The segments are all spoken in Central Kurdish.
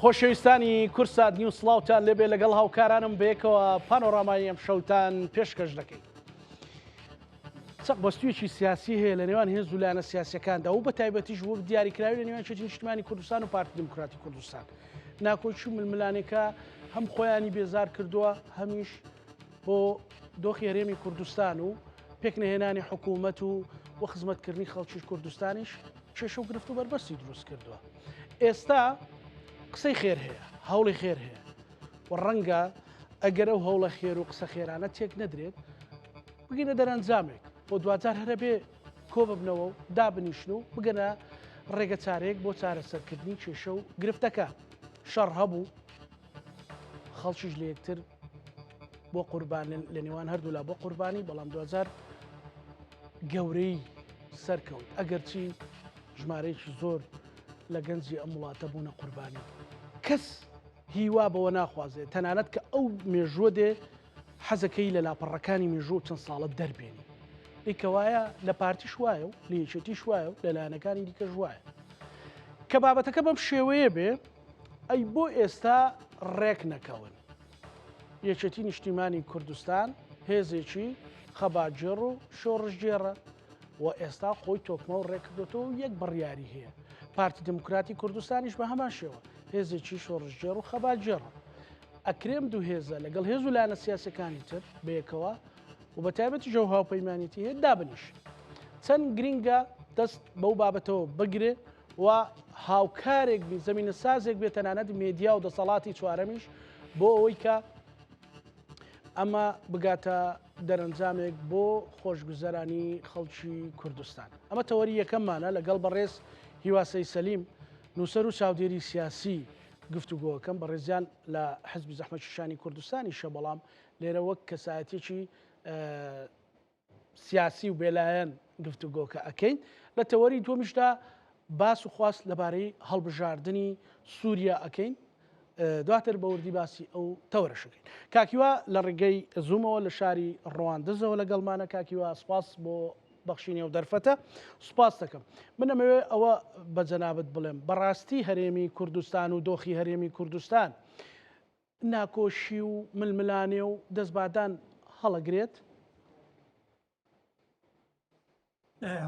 خۆشەویستانی کورسات نیو سڵاوتان لێبێ لەگەڵ هاوکارانم بەیەکەوە پانۆڕامای ئەم شەوتان پێشکەش دەکەین. چەق بەستویەکی سیاسی هەیە لە نێوان هێز و لایەنە سیاسەکاندا و بە تایبەتیش بۆ دیاریکراوی لە نێوان چێتی نیشتیمانی کوردستان و پارتی دموکراتی کوردستان. ناکۆچی و ململانێکە هەم خۆیانی بێزار کردووە هەمیش بۆ دۆخی هەرێمی کوردستان و پێکنەهێنانی حکوومەت و خزمەتکردنی خەڵکی کوردستانیش کێشە و گرفت و بەربەستی دروست کردووە. ئێستا قسەی خێر هەیە، هەوڵی خێر هەیە و ڕەنگە ئەگەر ئەو هەوڵە خێر و قسە خێرانە تێک نەدرێت بگەنە دەرەنجامێک بۆ دوجار هەرە بێ کۆ ببنەوە و دابنیشن و بگەنە ڕێگە چارەیەک بۆ چارەسەرکردنی کێشە و گرفتەکە. شەڕ هەبوو خەڵکیش لە یەکتر بۆ قوربان لە نێوان هەردوولا بۆ قوربانی، بەڵام دوجار گەورەی سەرکەوت ئەگەرچی ژمارەیەکی زۆر لە گەنجی ئەم وڵاتە بوونە قوربانی. کەس هیوا بەوە ناخوازێت تەنانەت کە ئەو مێژووە دێ حەزەکەی لە لاپەڕەکانی مێژوو چەند ساڵت دەربێنی. ئیکەوایە لە پارتیش وایە و لە یەکێتیش وایە و لە لایەنەکانی دیکەش وایە کە بابەتەکە بەم شێوەیە بێ ئەی بۆ ئێستا ڕێک نەکەون. یەکێتی نیشتیمانی کوردستان هێزێکی خەباتجێڕ و شۆڕژگێڕە و ئێستا خۆی تۆکمە و ڕێکردێتەوە و یەک بڕیاری هەیە. پارتی دموکراتی کوردستانیش بە هەمان شێوە هێزێکی شۆڕژگێڕ و خەباتجێڕە. ئەکرێم دوو هێزە لەگەڵ هێز و لایەنە سیاسەکانی تر بەیەکەوە و بە تایبەتی ژەو هاوپەیمانیەتی هەیە دابنیش. چەند گرینگە دەست بەو بابەتەوە بگرێ و هاوکارێک بی زەمینە سازێک بێت تەنانەت مێدیا و دەسەڵاتی چوارەمیش بۆ ئەوەی کە ئەمە بگاتە دەرەنجامێک بۆ خۆشگوزەرانی خەڵکی کوردستان. ئەمە تەوەری یەکەممانە لەگەڵ بەڕێز هیواسەی سەلیم نووسەر و چاودێری سیاسی گفتوگۆکەم بە ڕێزیان لە حزبی زەحمەتکێشانی کوردستانی شە، بەڵام لێرە وەک کەسایەتێکی سیاسی و بێلایەن گفتوگۆکە ئەەکەین. لە تەوەری دووەمیشدا باس و خواست لەبارەی هەڵبژاردننی سووریا ئەەکەین، دواتر بە وردی باسی ئەو تەوەرەشەکەین. کاکیوا لە ڕێگەی زوومەوە لە شاری ڕەواندزەوە لەگەڵمانە. کاکیوا سپاس بۆ بەخشینی و دەرفەتە، سوپاس دەکەم. من ئەمەوێ ئەوە بە جەنابەت بڵێم بەڕاستی هەرێمی کوردستان و دۆخی هەرێمی کوردستان ناکۆشی و ململانێ و دەستبادان هەڵەگرێت.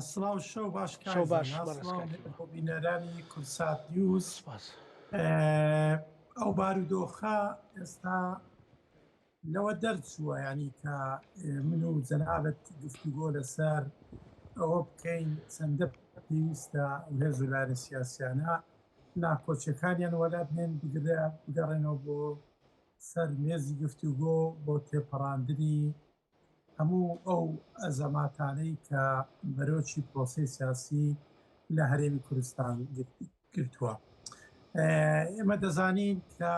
سڵاو شەو باش بینەرانی کورسات نیوز. ئەو بارودۆخە ئێستا لەوە دەرچووە، ینی کە من و جەنابەت گفتوگۆ لەسەر ئەوە بکەین چەندە پێویستە هێز و لایەنە سیاسیانە ناکۆچیەکانیان وەلا بنێن بگەڕێنەوە بۆ سەر مێزی گفتوگۆ بۆ تێپەڕاندنی هەموو ئەو ئەزەماتانەی کە بەرۆکی پرۆسەی سیاسی لە هەرێمی کوردستان گرتووە. ئێمە دەزانین کە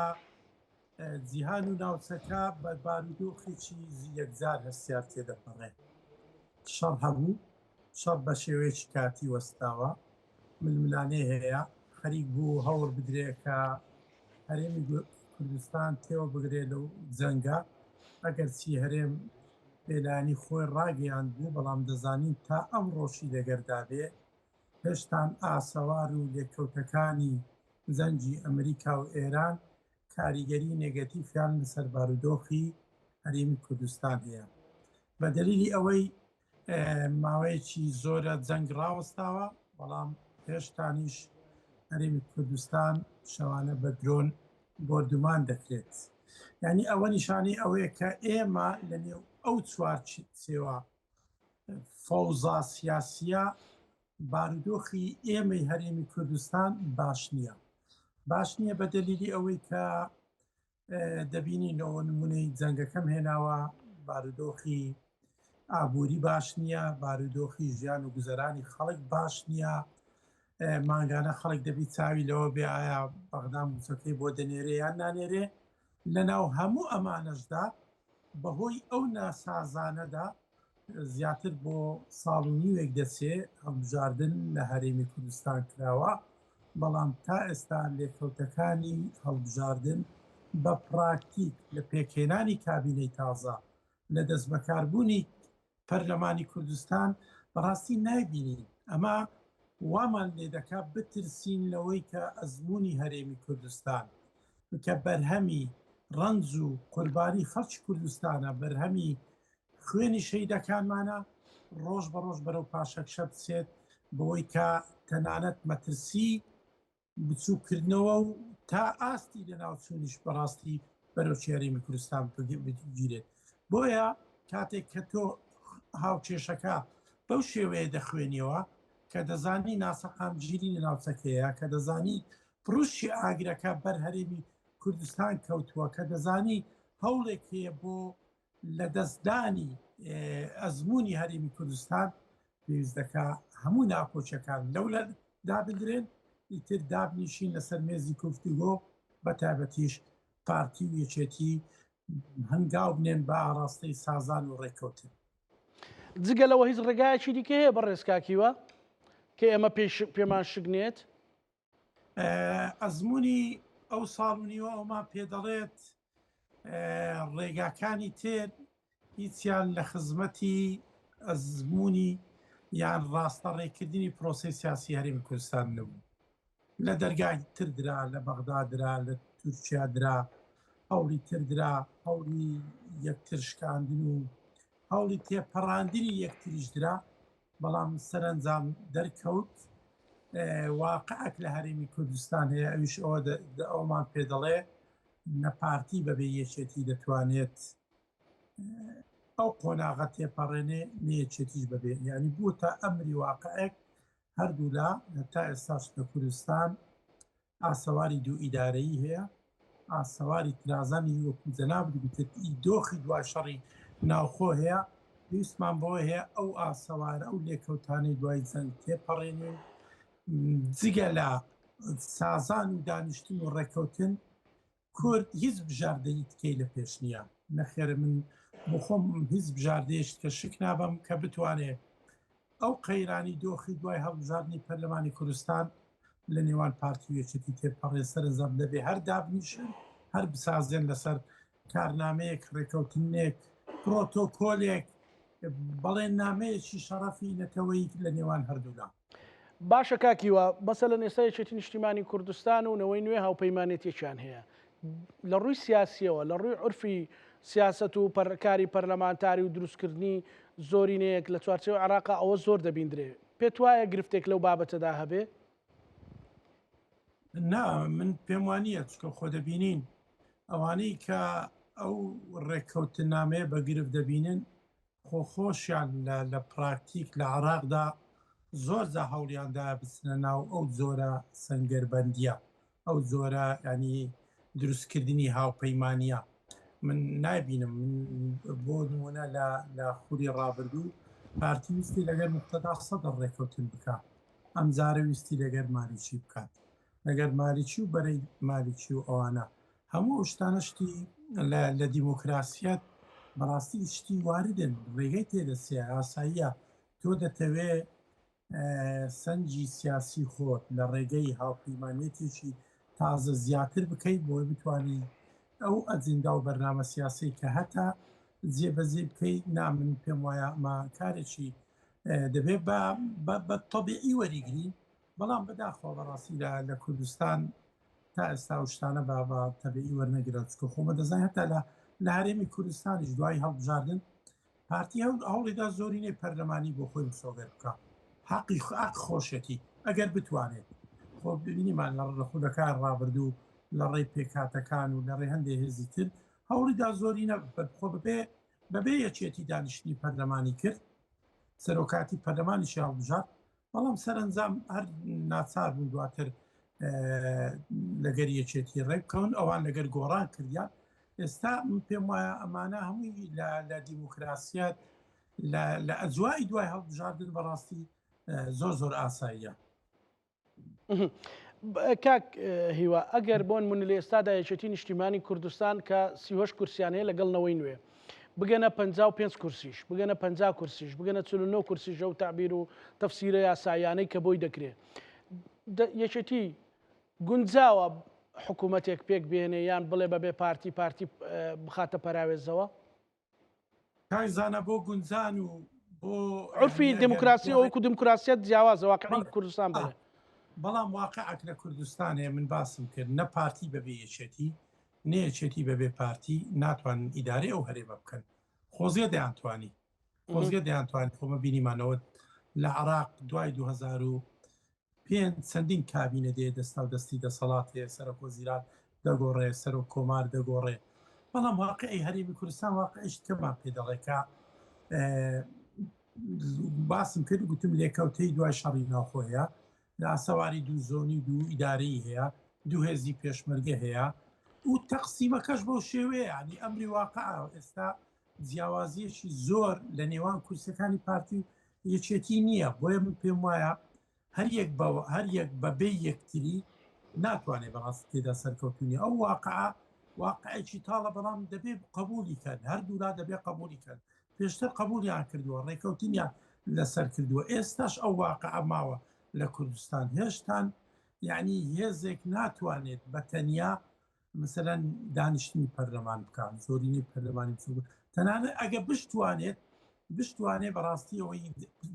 جیهان و ناوچەکە بە بارودۆخێکی یەکجار هەستیار تێدەپەڕێت. شەڕ هەبوو، شەڕ بە شێوەیەکی کاتی وەستاوە، ململانێ هەیە، خەریک بوو هەوڵ بدرێت کە هەرێمی کوردستان تێوە بگرێت لەو جەنگە. ئەگەرچی هەرێم پێلانی خۆی ڕاگەیان بوو، بەڵام دەزانین تا ئەم ڕۆژی دەگەردابێ هێشتان ئاسەوار و لێکەوتەکانی زەنجی ئەمریکا و ئێران کاریگەری نێگەتیڤیان لەسەر بارودۆخی هەرێمی کوردستان هەیە. بە دەلیلی ئەوەی ماوەیەکی زۆرە جەنگ ڕاوەستاوە، بەڵام هێشتانیش هەرێمی کوردستان شەوانە بە درۆن بۆردومان دەکرێت. یعنی ئەوە نیشانەی ئەوەیە کە ئێمە لە نێو ئەو چوارچێوە فەوزا سیاسیە بارودۆخی ئێمەی هەرێمی کوردستان باش نییە. باش نییە بە دەلیلی ئەوەی کە دەبینینەوە نمونەی جەنگەکەم هێناوە، بارودۆخی ئابووری باش نییە، بارودۆخی ژیان و گوزەرانی خەڵک باش نییە. ماگانە خەڵک دەبی چاوی لەوە بێ ئایا بەغدام موچەکەی بۆ دەنێرێ یان نانێرێ. لەناو هەموو ئەمانەشدا بەهۆی ئەو ناسازانەدا زیاتر بۆ ساڵ و نیوێک دەچێ هەڵبژاردن لە هەرێمی کوردستان کراوە، بەڵام تا ئێستا لێکەوتەکانی هەڵبژاردن بە پراکتیک لە پێکهێنانی کابینەی تازە لە دەست بەکاربوونی پەرلەمانی کوردستان بەڕاستی نایبینین. ئەمە وامان لێ دەکات بترسین لەوەی کە ئەزمموی هەرێمی کوردستان کە بەرهەمی ڕەنج و قوربانی خەڵکی کوردستانە بەرهەمی خوێنی شەیدەکانمانە ڕۆژ بە ڕۆژ بەرەو پاشەکشە بچێت بەوەی کە تەنانەت مەترسی بچووکردنەوە و تا ئاستی لە ناوچوونیش بەڕاستی بەرەو چێرەمی کوردستان بگیرێت. بۆیە کاتێک کە تۆ هاوکێشەکە بەو شێوەیە دەخوێنیەوە کە دەزانی ناسەقام گیری لە ناوچەکەیە، کە دەزانی پرۆشی ئاگرەکە بەر هەرێمی کوردستان کەوتووە، کە دەزانی هەوڵێک هەیە بۆ لە دەستدانی ئەزمموی هەرێمی کوردستان پێویست دەکا هەموو ناکۆچەکان لەولە دابدرێن ئیتر دابنیشین لەسەر مێزی گفتوگۆ بە تایبەتیش پارتی و یەکێتی هەنگاو بنێن بە ئاراستەی سازان و ڕێککەوتن. جگە لەوە هیچ ڕێگایەکی دیکە هەیە بە ڕێزکاکیوە کە ئێمە پێمان شگنێت؟ ئەزمموی ئەو ساڵونیوە ئەومان پێدەڵێت ڕێگاکانی تر هیچیان لە خزمەتی ئەزمموی یان ڕاستە ڕێکردنی پرۆسی سیاسی هەرێمی کوردستان نەبوو. لە دەرگای تردرا، لە بەغدادرا، لە تورکیا درا، هەوڵی تردرا، هەوڵی یەکتر شکاندن و هەوڵی تێپەڕاندنی یەکتریش درا، بەڵام سەرنجام دەرکەوت واقعک لە هەرێمی کوردستان هەیە. ئەویش ئەومان پێدەڵێ نەپارتی بەبێ یەکێتی دەتوانێت ئەو قۆناغە تێپەڕێنێ نەیەکێتیش بەبێ، یعنی بوو تا ئەمری واقعەک هەردوو لا تا ئێستاش لە کوردستان ئاسەواری دوو ئیدارەیی هەیە، ئاسەواری ترازانی وەکو جەناب گوتت دۆخی دوای شەڕی ناوخۆ هەیە. پێویستمان بەوە هەیە ئەو ئاسەوارە ئەو لێکەوتانەی دوای جەنگ تێپەڕێنێن جگە لە سازان و دانیشتن و ڕێکەوتن. کورد هیچ بژاردەی تکەی لە پێش نییە، نەخێرە من بخۆم هیچ بژاردەیەشت کە شک نابم کە بتوانێت ئەو قەیرانی دۆخی دوای هەڵبژاردننی پەرلەمانی کوردستان لە نێوان پارتی و یەکێتی تێپەڕێ سەرنجام دەبێ هەر دابنیشن هەر بسازێن لەسەر کارنامەیەک ڕێکەوتنێک پرۆتۆکۆلێک بەڵێن نامەیەکی شەڕەفی نەتەوەی لە نێوان هەردوولا. باشە کاکیوە مەسەلەن ئێستا یەکێتی نیشتیمانی کوردستان و نەوەی نوێ هاوپەیمانێتێکیان هەیە لە ڕووی سیاسیەوە، لە ڕووی عورفی سیاست و کاری پەرلەمانتاری و دروستکردنی زۆرینەیەک لە چوارچێوە عێراقا ئەوە زۆر دەبیندرێ. پێت وایە گرفتێک لەو بابەتەدا هەبێ؟ نا، من پێم وانییە چکە خۆ دەبینین ئەوانەی کە ئەو ڕێککەوتنامەیە بە گرفت دەبینن خۆخۆشیان لە پراکتیک لە عێراقدا زۆر جا هەوڵیاندا بچنە ناو ئەو جۆرە سەنگەربەندیە، ئەو جۆرە ینی دروستکردنی هاوپەیمانیە. من نابینم بۆ نمونە لە خوری ڕابردوو پارتی ویستی لەگەر مقتەدا سەدە ڕێکەوتن بکە، ئەم جارە ویستی لەگەر مالیکی بکات، لەگەر مالیکی و بەرەی مالیکی و ئەوانە هەموو شتانە شتی لە دیموکراسیەت بەڕاستی شتی واردن، ڕێگەی تێدەسێ ئاساییە. تۆ دەتەوێ سەنجی سیاسی خۆت لە ڕێگەی هاوپەیمانێتێکی تازە زیاتر بکەیت بۆی بتوانین ئەو ئەجندا و بەرنامە سیاسی کە هەتا جێبەجێ بکەیت. نامن پێم وایە ئەمە کارێکی دەبێت بە تەبیعی وەریگرین، بەڵام بەداخۆ بەڕاستی لە کوردستان تا ئێستا شتانە بە تەبیعی وەرنەگرێت، چکە خۆمە دەزانین هەتا لە هەرێمی کوردستانیش دوای هەڵبژاردن پارتی هەوڵیدا زۆرینەی پەرلەمانی بۆ خۆی مسۆگەر بکە، حەقی خۆشێتی ئەگەر بتوانێت. خۆ ببینیمان لە خودەکان ڕابردوو لە ڕێی پێکاتەکان و لە ڕێ هەندێک هێزی تر هەوڵیدا زۆرینە خۆ بەبێ یەکێتی دانیشتنی پەرلەمانی کرد، سەرۆکاتی پەرلەمانیشی هەڵبژارد، بەڵام سەرنجام هەر ناچار بوون دواتر لەگەر یەکێتی ڕێ بکەون، ئەوان لەگەر گۆڕان کردیان. ئێستا پێم وایە ئەمانە هەمووی لە دیموکراسیات لە ئەجوای دوای هەڵبژاردن بەڕاستی زۆر ئاساییە. کاک هیوا ئەگەر بۆن من لە ئێستادا یەکێتی نیشتیمانی کوردستان کە 38 کورسیان هەیە لەگەڵنەوەی نوێ بگەنە 55 کورسیش، بگەنە 50 کورسیش، بگەنە 49 کورسیش و تعبیر و تەفسیرە یاسایانەی کە بۆی دەکرێت، یەکێتی گونجاوە حکوومەتێک پێک بێنێ یان بڵێ بەبێ پارتی بخاتە پەراوێزەوە؟ کایزانە بۆ گونجان و بۆ عورفی دموکراسی ئەوکو دموکراسیەت جیاوازە واقعی کوردستان بڵێ بەڵام واقعک لە کوردستانێ من باسم کرد نە پارتی بەبێ یەکێتی نەیەکێتی بەبێ پارتی ناتوانن ئیدارەی ئەو هەرێمە بکەن خۆزیە دەیانتوانی خۆزیە دەیانتوانین خۆمە بینیمانەوە لە عراق دوای 2005 چەندین کابینە دێ دەستا و دەستی دەسەڵات هەیە سەرۆک وەزیران دەگۆڕێ سەرۆک کۆمار دەگۆڕێ بەڵام واقعی هەرێمی کوردستان واقعیش کەمان پێ دەڵێکە باسم کرد گوتم لێکەوتەی دوای شەڕی ناوخۆیە لە سەواری دوو زۆنی دوو ئیدارەی هەیە دوو هێزی پێشمەرگە هەیە و تەقسیمەکەش بەو شێوەیە ینی ئەمری واقع ئێستا جیاوازیەکی زۆر لە نێوان کورسەکانی پارتی و یەکێتی نییە بۆیە من پێم وایە هەر یەک بەبێ یەکتری ناتوانێت بەڕاست تێدا سەرکەوتنی ئەو واقعەکی تاڵە بەڵام دەبێ قبولی کەن هەردوولا دەبێ قبولی کەن پێشتر قبولیان کردووە ڕێکەوتنیان لەسەر کردووە ئێستاش ئەو واقع ماوە لە کوردستان هێشتان یعنی هێزێک ناتوانێت بە تەنیا مثلەن دانیشتنی پەرلەمان بکان زۆرینەی پەرلەمانی تەنانەت ئەگە بشتوانێ بەڕاستی ئەوەی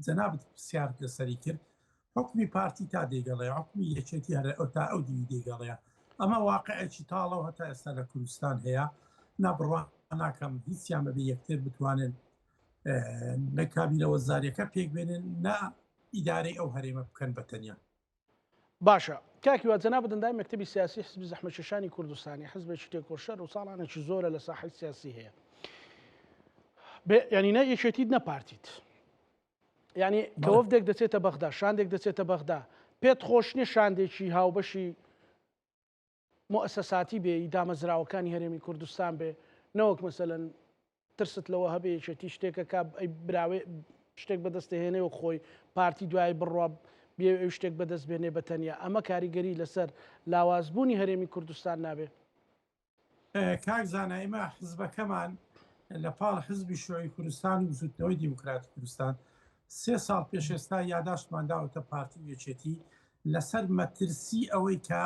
جەنابەت پرسیار لەسەری کرد حکمی پارتی تا دێگەڵێ حکمی یەکێتی هەر تا ئەو دیوی دێگەڵەیە ئەمە واقعێکی تاڵەوە هەتا ئێستا لە کوردستان هەیە نابڕوان ناکەم هیچیان بەبێ یەکتر بتوانن لە کابینە وەزاریەکە پێک بێنن نا ئیدارەی ئەو هەرێمە بکەن بە تەنیا باشە کاکی وا جەنابەت دەندای مەکتەبی سیاسی حزبی زەحمەتکێشانی کوردستانی حزبێکی تێکۆشەر و ساڵانێکی زۆرە لە ساحەی سیاسی هەیە ینی نە یەکێتیت نە پارتیت ینی کە وەفدێک دەچێتە بەغدا شاندێک دەچێتە بەغدا پێت خۆش نیە شاندێکی هاوبەشی مؤسساتی بێ دامەزراوەکانی هەرێمی کوردستان بێ نەوەک مەسەلەن ترست لەوە هەبێ یەکێتی شتێکە کا براوێ شتێک بەدەستهێنێ و خۆی پارتی دوای بڕوا بێ ئەو شتێک بەدەست بێنێ بە تەنیا ئەمە کاریگەری لەسەر لاوازبوونی هەرێمی کوردستان نابێ کاک زانایمە حزبەکەمان لە پاڵ حزبی شوعی کوردستان و زودنەوەی دیموکراتی کوردستان 3 ساڵ پێش ئێستا یاداشتمانداوەتە پارتی و یەکێتی لەسەر مەترسی ئەوەی کە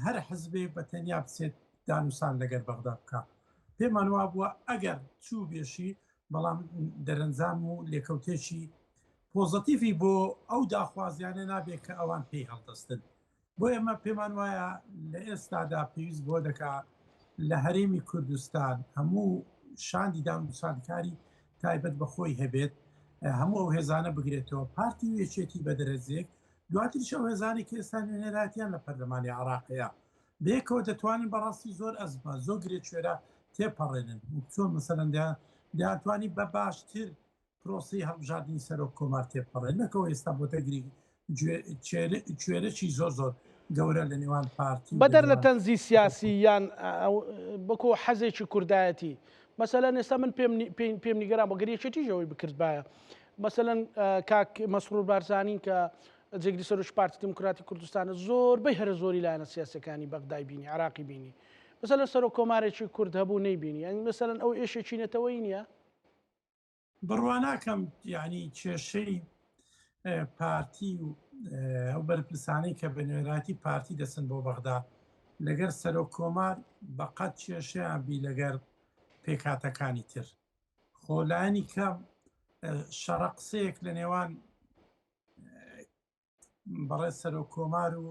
هەر حزبێک بە تەنیا بچێت دانووسان لەگەر بەغدا بکە پێمان وا بووە ئەگەر چوو بێشی بەڵام دەرەنجام و لێکەوتێکی پۆزتیڤی بۆ ئەو داخوازیانە نابێت کە ئەوان پێی هەڵدەستن بۆ ئێمە پێمان وایە لە ئێستادا پێویست بۆ دەکا لە هەرێمی کوردستان هەموو شاندی دانووسانکاری تایبەت بەخۆی هەبێت هەموو ئەو هێزانە بگرێتەوە پارتی و یەکێتی بە دەرەجێک دواتریش ئەو هێزانی کە ئێستا نوێنەراتیان لە پەرلەمانی عراقەیە بەیەکەوە دەتوانین بەڕاستی زۆر ئەزمە زۆر گرێکوێرە تێپەڕێنن چۆن مەسەلەن دەیانتوانی بە باشتر پرۆسی هەڵبژاردننی سەرۆک کۆمار تێپەڕێن نەکەەوە ئێستا بۆ تەگری کوێرەی زۆر گەورە لە نێوان پارتی بەدەر لە تەنزی سیاسی یان بکۆ حەزێکی کوردایەتی مەسەلەن ئێستا من پێم نیگەران بۆ گەریەکێتیژەوەی بکردبایە مەسەلەن کاک مەسرور بارزانین کە جێگری سەرۆک پارتی دیموکراتی کوردستانە زۆربەی هەرە زۆری لایەنە سیاسەکانی بەغدای بینی عراقی بینی مەسەلەن سەرۆک کۆمارێکی کورد هەبوو نەیبینی یعنی مەسەلەن ئەو ئێشێکی نێتەوەی نییە بڕواناکەم یعنی کێشەی پارتی و ئەو بەرپرسانەی کە بە نوێنەراتی پارتی دەچن بۆ بەغدا لەگەر سەرۆک کۆمار بەقەت کێشەیان بی لەگەر پێکاتەکانی تر خۆلایانی کە شەڕەقسەیەک لە نێوان بەڕێز سەرۆک کۆمار و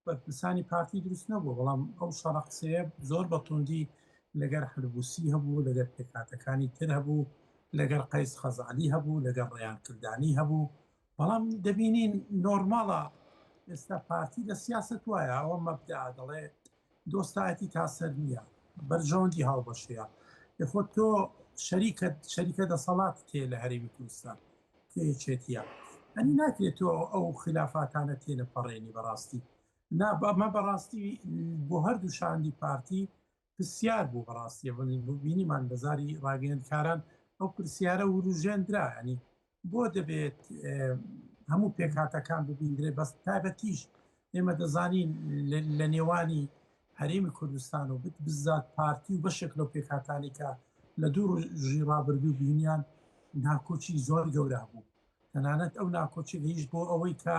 بەرپرسانی پارتی دروست نەبوو بەڵام ئەو شەڕەقسەیە زۆر بەتوندی لەگەر حلبوسی هەبوو لەگەر پێکاتەکانی تر هەبوو لەگەر قەیس خەزعەلی هەبوو لەگەر ڕێیانکردانی هەبوو بەڵام دەبینین نۆرماڵە ئێستا پارتی لە سیاست وایە ئەوە مەبدا دەڵێ دۆستایەتی تاسەر نییە بەرژەوەندی هاوبەشەیە یخۆ تۆ شەریکە دەسەڵات تێ لە هەرێمی کوردستان تێچێتیە ئەنی ناکرێت تۆ ئەو خلافاتانە تێنەپەڕێنی بەڕاستی نابمە بەڕاستی بۆ هەردوو شاندی پارتی پرسیار بوو بەڕاستیە بینیمان بەزاری ڕاگەیەندکاران ئەو پرسیارە وروژێندرا ینی بۆ دەبێت هەموو پێکاتەکان ببیندرێ بەس تایبەتیش ئێمە دەزانین لە نێوانی هەرێمی کوردستان و بزات پارتی و بەشێک لەو پێکاتانی کە لە دوو ژی ڕابردوو بینیان ناکۆچی زۆر گەورە بوو تەنانەت ئەو ناکۆچی هیچ بۆ ئەوەی کە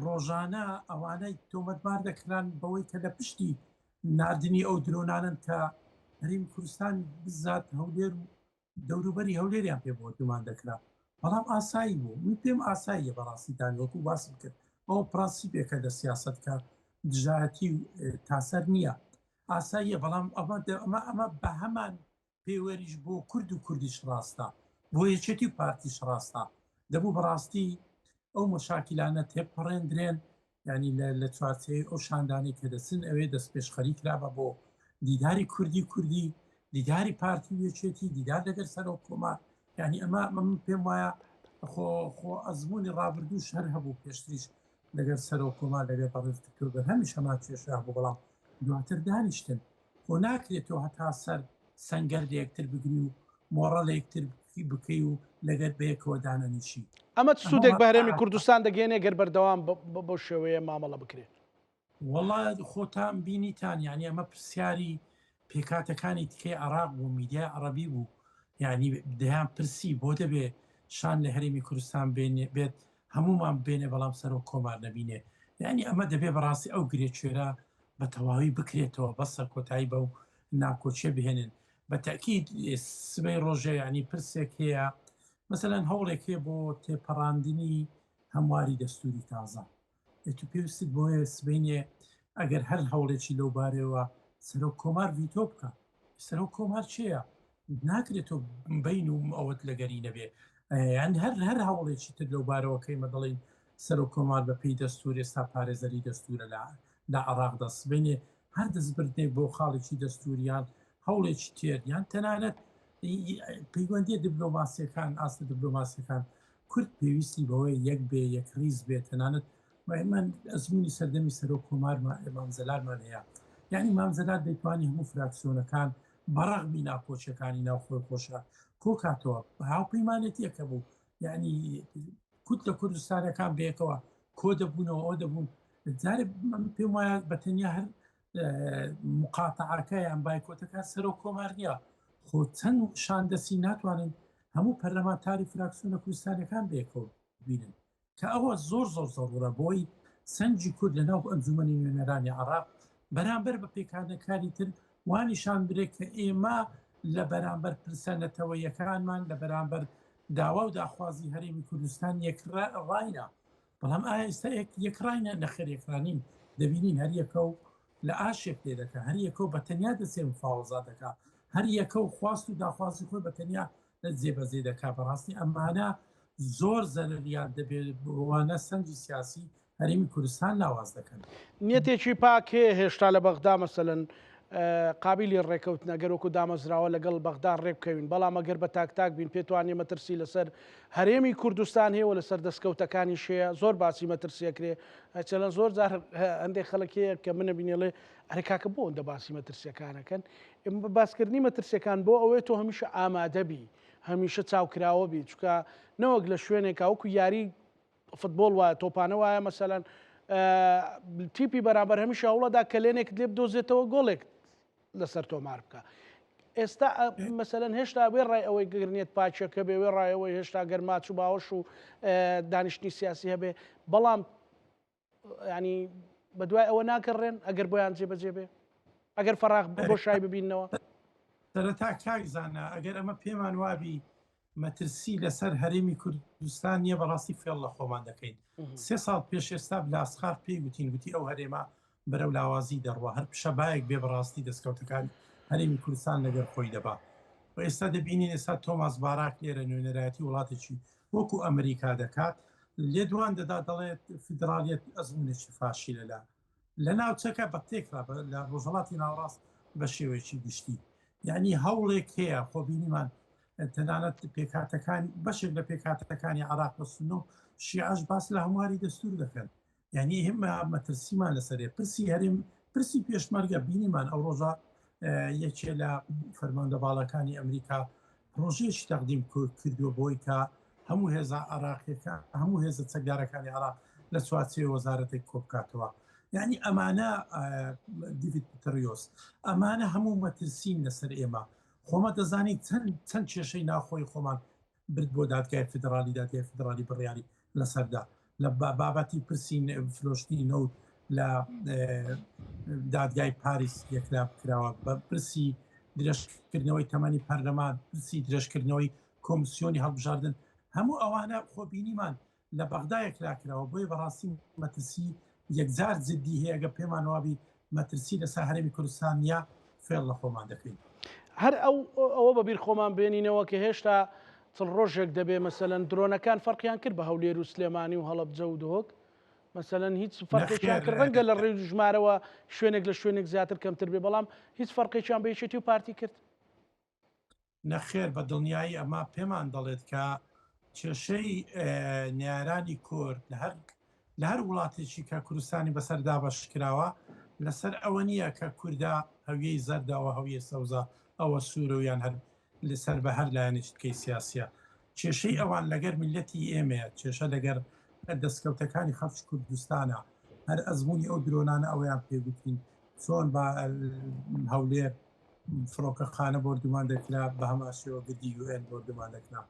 ڕۆژانە ئەوانەی تۆمەتبار دەکران بەوەی کە لە پشتی نردنی ئەو درۆنانن کە هەرێمی کوردستان بزات هەولێر و دەوروبەری هەولێریان پێ بۆ دومان دەکرا بەڵام ئاسایی بوو من پێم ئاساییە بەڕاستیدان وەکو باسم کرد ئەو پرانسیپێکە لە سیاست کە دژایەتی و تاسەر نییە ئاساییە بەڵام ئەمە بە هەمان پێوەریش بۆ کورد و کوردیش ڕاستە بۆ یەکێتی و پارتیش ڕاستە دەبوو بەڕاستی ئەو مشاکلانە تێپەڕێندرێن ینی لە چوارچەی ئەو شاندانی کە دەچن ئەوێ دەست پێشخەری کرابە بۆ دیداری کوردی دیداری پارتی و یەکێتی دیدار لەگەر سەرۆک کۆمار ینی ئەمە من پێم وایە خۆ ئەزمموی ڕابردوو شەر هەبوو پێشتریش لەگەر سەرۆک کۆمار لەگەر بەڕێزکردبەر هەمیش هەما کێشە بوو بەڵام دواتر دانیشتن خۆ ناکرێتەوە هەتا سەر سەنگەر لە یەکتر بگری و مۆڕە لە یەکتر بکەی و لەگەر بەیەکەوە دانەنیشی ئەمە سوودێک بە هەرێمی کوردستان دەگەێنێ گەر بەردەوام بۆ شێوەیە مامەڵە بکرێت وڵات خۆتان بینیتان یعنی ئەمە پرسیاری پێکاتەکانی تکەی عراق بوو میدیای عەرەبی بوو یعنی دەیان پرسی بۆ دەبێ شان لە هەرێمی کوردستان بێت هەمومان بێنێ بەڵام سەرۆک کۆمار نەبینێ یعنی ئەمە دەبێ بەڕاستی ئەو گرێچێرە بە تەواوی بکرێتەوە بەسە کۆتایی بە و ناکۆچێ بهێنن بە تاکید سبەی ڕۆژێ ینی پرسێک هەیە مثلەن هەوڵێک هەیە بۆ تێپەڕاندنی هەمواری دەستوری تازە تو پێویستت بۆیە سبینێ ئەگەر هەر هەوڵێکی لەو بارەوە سەرۆک کۆمار ڤیتۆ بکە سەرۆک کۆمار چییە ناکرێتەوە بین و ئەوەت لەگەری نەبێ یان هەر هەوڵێکی تر لەو بارەوەکەیمە دەڵێن سەرۆک کۆمار بە پێی دەستور ئێستا پارێزەری دەستورە لە عراق دەستبینێ هەر دەستبردنێک بۆ خاڵێکی دەستوریان هەوڵێکی تێریان تەنانەت پەیوەندی دیبلۆماسیەکان ئاستە دیبلۆماسیەکان کورد پێویستی بەوەی یەک بێ یەک ریز بێت تەنانەت من ئەزمموی سەردەمی سەرۆک کۆمار مامزەلارمان هەیە یعنی مامزەلار دەیتوانی هەموو فراکسیۆنەکان بەڕەغمی ناکۆچەکانی ناوخۆی خۆشە کۆکاتەوە هاوپەیمانێتیەکە بوو یعنی کورد لە کوردستانەکان بێکەوە کۆ دەبوونەوە ئەو دەبوون جارێ پێم وایە بەتەنیا هەر مقاتعەکە یان بایکۆتەکە سەرۆک کۆمار نییە خۆ چەند شاندەسی ناتوانن هەموو پەرلەمانتاری فراکسیۆنە کوردستانەکان بێکەوە بینن کە ئەوە زۆر زۆرە بۆی سەنجی کورد لەناو ئەنجومەنی نوێنەرانی عراق بەرامبەر بە پێکانەکانی تر وانیشان برێت کە ئێمە لە بەرامبەر پرسەنەتەوەیەکانمان لە بەرامبەر داوا و داخوازی هەرێمی کوردستان یەکڕاینە بەڵام ئایا ئێستا یەکڕاینە نەخێر یەکرانین دەبینین هەر یەکە و لە ئاشێک لێ دەکە هەر یەکە و بەتەنیا دەسێ مفاوەزا دەکا هەر یەکە و خواست و داخوازی خۆی بەتەنیا لە جێبەجێ دەکا بەڕاستی ئەمانە زۆر زەرریان دەبێت بوانە سەنجی سیاسی هەرێمی کوردستان لاواز دەکەن نیەتێکی پاکێ هێشتا لە بەغدا مەسەلەن قابلی ڕێکەوتنە گەرۆک و دامەزراوە لەگەڵ بەغدا ڕێبکەوین بەڵام ئەگەر بە تاکتاک بین پێتوانێ مەترسی لەسەر هەرێمی کوردستان هەیە و لەسەر دەستکەوتەکانی شەیە زۆر باسی مەترسیەکرێ چەلەن زۆر جار هەندێک خەڵکەیە کە منە بینێڵێ ئەرێکاکە بۆ ئەوەندە باسی مەترسیەکانەکەن باسکردنی مەترسیەکان بۆ ئەوەیە تۆ هەمیشە ئامادەبی هەمیشە چاوکراوە بی چکە نەوەک لە شوێنێکا وەکو یاری فوتبۆڵ وایە تۆپانە وایە مەسەلەن تیپی بەرامبەر هەمیشە هەوڵەدا کە لێنێک لێ بدۆزێتەوە گۆڵێک لەسەر تۆمار بکە ئێستا مەسەلەن هێشتا وێ ڕای ئەوەی گرنێت پاچەکە بێ وێ ڕایەوەی هێشتا گەرماچ و باوەش و دانیشتنی سیاسی هەبێ بەڵام ینی بەدوای ئەوە ناکەڕێن ئەگەر بۆیان جێبەجێ بێ ئەگەر فەراغ بۆ شای ببینەوە سەرەتا کاکزانە ئەگەر ئەمە پێمان وابی مەترسی لەسەر هەرێمی کوردستان نییە بەڕاستی فێڵ لە خۆمان دەکەین 3 ساڵ پێش ئێستا لاسخار پێی گوتین گوتی ئەو هەرێمە بەرەو لاوازی دەڕوە هەر شەبایەک بێ بەڕاستی دەستکەوتەکان هەرێمی کوردستان لەگەر خۆی دەبا و ئێستا دەبینین ئێستا تۆماس باراک لێرە نوێنەرایەتی وڵاتێکی وەکو ئەمریکا دەکات لێ دوان دەدا دەڵێت فیدراالیەت ئەزمونێکی فاشی لە ناوچەکە بە تێکرا لە ڕۆژهەڵاتی ناوڕاست بە شێوەیەکی گشتی یعنی هەوڵێک هەیە خۆبینیمان تەنانەت پێکاتەکان بەشێک لە پێکاتەکانی عراق بەسن و شیعش باس لە هەمواری دەستور دەکەن یعنی هێمە مەترسیمان لەسەرێ پرسی هەرێم پرسی پێشمەرگە بینیمان ئەو ڕۆژە یەکێ لە فەرماندە باڵەکانی ئەمریکا پرۆژەیەکی تەقدیم کردووە بۆی کە هەموو هێزە عراقیەکە هەموو هێزە چەکدارەکانی عراق لە چوارچێ وەزارەتێک کۆبکاتەوە یعنی ئەمانە دیڤید پتریۆس ئەمانە هەموو مەترسین لەسەر ئێمە خۆمە دەزانی چەند کێشەی ناخۆی خۆمان برد بۆ دادگای فدرالی دادگای فدرالی بڕیاری لەسەردا لە بابەتی پرسین فرۆشتنی نەوت لە دادگای پاریس یەکلا کراوە بە پرسی درێژکردنەوەی تەمەنی پەرلەمان پرسی درێژکردنەوەی کۆمیسیۆنی هەڵبژاردن هەموو ئەوانە خۆبینیمان لە بەغدایەک لاکراوە بۆی بەڕاستی مەترسی یەکجار جددی هەیەگە پێمان وابی مەترسی لەسەر هەرێمی کوردستان یا فێڵ لە خۆمان دەکەین هەر ئەوە بەبییر خۆمان بێنینەوە کە هێشتا چڵ ڕۆژێک دەبێ مەسەلەن درۆنەکان فەرقیان کرد بە هەولێر و سلێمانی و هەڵەبجە و دۆک مەسەلەن هیچ فەرقێکیان کرد ڕەنگە لە ڕێی ژمارەوە شوێنێک لە شوێنێک زیاتر کەمتر بێ بەڵام هیچ فەرقێکیان بە یەکێتی و پارتی کرد نەخێر بە دڵنیایی ئەما پێمان دەڵێت کە کێشەی نیارانی کورد لە هەر وڵاتێکی کە کوردستانی بەسەردا بەشکراوە لەسەر ئەوە نییە کە کووردا هەویەی زەرداوە هەویە سەوزە ئەوە سوورەویان هەر لەسەر بە هەر لایەنشتکەی سیاسیە کێشەی ئەوان لەگەر میلەتی ئێمەیە کێشە لەگەر دەستکەوتەکانی خەڵکی کوردستانە هەر ئەزمموی ئەو درۆنانە ئەویان پێگوتین چۆن بە هەولێر فڕۆکەخانە بردومان دەکرا بە هەما شێوە گدیUN بردومان دەکرا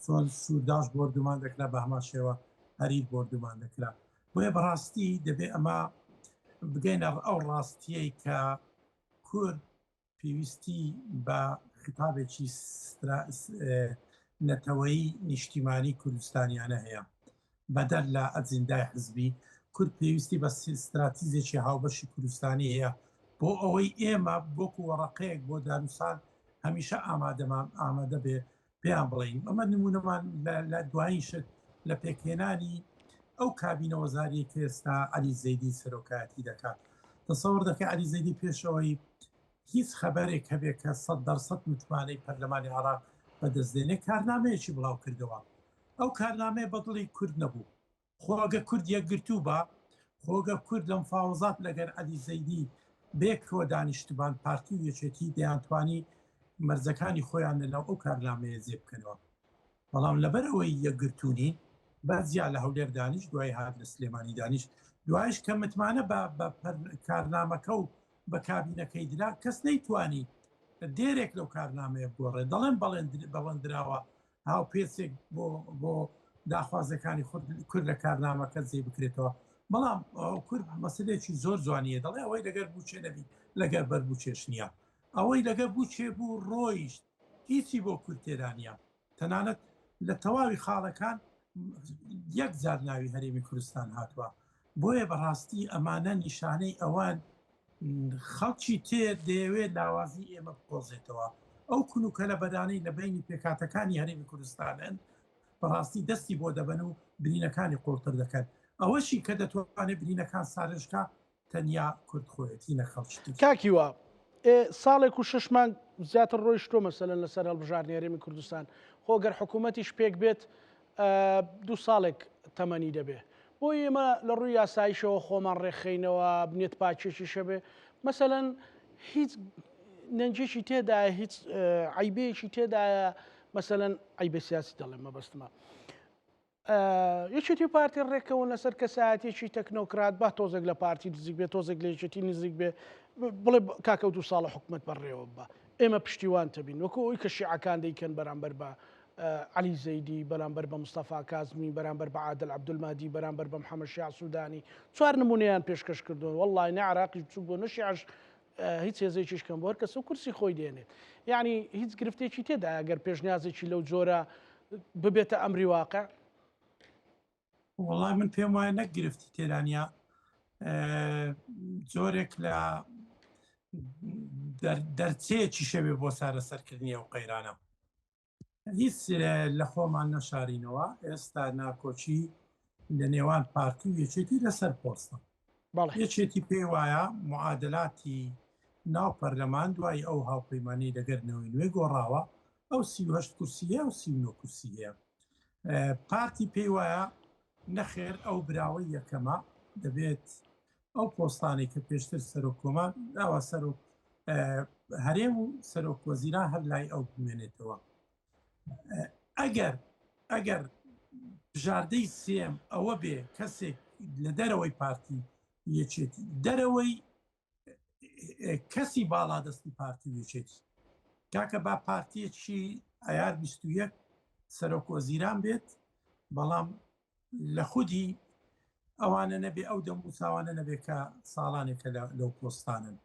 چۆن سووداش بردومان دەکرا بە هەما شێوە هەرید بردومان دەکرا بۆیە بەڕاستی دەبێت ئەمە بگەینە ئەو ڕاستیەی کە کورد پێویستی بە خطابێکی نەتەوەیی نیشتیمانی کوردستانیانە هەیە بەدەر لە ئەجندای حزبی کورد پێویستی بە استراتیزێکی هاوبەشی کوردستانی هەیە بۆ ئەوەی ئێمە بۆکو وەڕقەیەک بۆ دانووسان هەمیشە ئامادە بێ پێیان بڵین ئەمە نمونەمان لە دواییشت لە پێکهێنانی ئەو کابینە وەزاریە کە ئێستا عەلی زەیدی سەرۆکایەتی دەکات تەسەوەر دەکە عەلی زەیدی پێشەوەی هیچ خەبەرێک هەبێت کە 100% متمانەی پەرلەمانی عێراق بەدەستدێنێ کارنامەیەکی بڵاو کردەوە ئەو کارنامەیە بەدڵی کورد نەبوو خۆگە کورد یەکگرتوو بە خۆگە کورد لەم فاوزات لەگەر عەلی زەیدی بێکەوە دانیشتبان پارتی و یەکێتی دەیانتوانی مەرجەکانی خۆیان لەناو ئەو کارنامەیە جێ بکەنەوە بەڵام لەبەرەوەی یەکگرتوونی بەزیا لە هەولێر دانیشت دوای هات لە سلێمانی دانیشت دوایش کە متمانە بە کارنامەکە و بە کابینەکەی درا کەس نەیتوانی دێرێک لەو کارنامەیە بگۆڕێ دەڵێن بەڵێندراوە هاو پێچێک بۆ داخوازەکانی کورد لە کارنامەکە جێ بکرێتەوە بەڵام کورد مەسلێکی زۆر جوانیە دەڵێ ئەوەی لەگەر بووچێ نەبی لەگەر بەربووچێش نییە ئەوەی لەگەر بووچێ بوو ڕۆیشت هیچی بۆ کورد تێدانە تەنانەت لە تەواوی خاڵەکان یەک جار ناوی هەرێمی کوردستان هاتووە بۆیە بەڕاستی ئەمانە نیشانەی ئەوان خەڵکی تێ دەیەوێت لاوازی ئێمە بقۆزێتەوە ئەو کونوکە لە بەدانەی لە بینی پێکاتەکانی هەرێمی کوردستانن بەڕاستی دەستی بۆ دەبن و برینەکانی قوڵتر دەکەن ئەوەشی کە دەتوانێت برینەکان سارشکە تەنیا کورد خۆیەتی نەخەڵشتی کاکیوە ساڵێک و 6 مانگ زیاتر ڕۆیشتۆ مەسەلەن لەسەر هەڵبژاردنی هەرێمی کوردستان خۆگەر حکوومەتیش پێک بێت 2 ساڵێک تەمەنی دەبێ بۆ ئێمە لە ڕووی یاساییشەوە خۆمان ڕێخینەوە بنێت پاچێکی شەبێ مەسەلەن هیچ نەنجێکی تێدایە هیچ عیبەیەکی تێدایە مەسەلەن عیبە سیاسی دەڵێ مەبەستمە یەکێتی پارتی ڕێکەوە لەسەر کەسایەتێکی تەکنۆکرات با تۆزێک لە پارتی نزیک بێت تۆزێک لە یەکێتی نزیک بێ بڵێ کاکە 2 ساڵە حکومەت بەڕێوە بە ئێمە پشتیوان تەبین وەکو ئەوی کە شیعەکان دەیکەن بەرامبەر بە عەلی زەیدی بەرامبەر بە مستەفا کازمی بەرامبەر بە عادل عەبدولمادی بەرامبەر بە محەممەد شیع سوودانی 4 نمونەیان پێشکەش کردوون وەڵڵای نە عێراقی بچوو بۆ نەشیعش هیچ هێزێکیش کەم بۆ هەر کەس و کورسی خۆی دێنێت یعنی هیچ گرفتێکی تێدا ئەگەر پێشنیازێکی لەو جۆرە ببێتە ئەمری واقع وەڵای من پێم وایە نەگرفتی تێرانیا جۆرێک لە دەرچەیەکی شەوێ بۆ سارەسەرکردنی ئەو قەیرانە هیچ لە خۆمان نەشارینەوە ئێستا ناکۆچی لە نێوان پارتی و یەکێتی لەسەر پۆستە یەکێتی پێی وایە معادلاتی ناو پەرلەمان دوای ئەو هاوپەیمانی لەگەرنەوەی نوێ گۆڕاوە ئەو 38 کورسیە و 39 کورسی هەیە پارتی پێی وایە نەخێر ئەو براوەی یەکەمە دەبێت ئەو پۆستانی کە پێشتر سەرۆکۆمان داوا سەر و هەرێم و سەرۆکوەزیران هەر لای ئەو بمێنێتەوە ئەگەر بژاردەی سێم ئەوە بێ کەسێک لە دەرەوەی پارتی یەکێتی دەرەوەی کەسی باڵادەستی پارتی یەکێتی کاکە با پارتیەکی ئایار 21 سەرۆکوەزیران بێت بەڵام لە خودی ئەوانە نەبێ ئەو دەموساوانە نەبێت کە ساڵانێکە لەو پۆستانن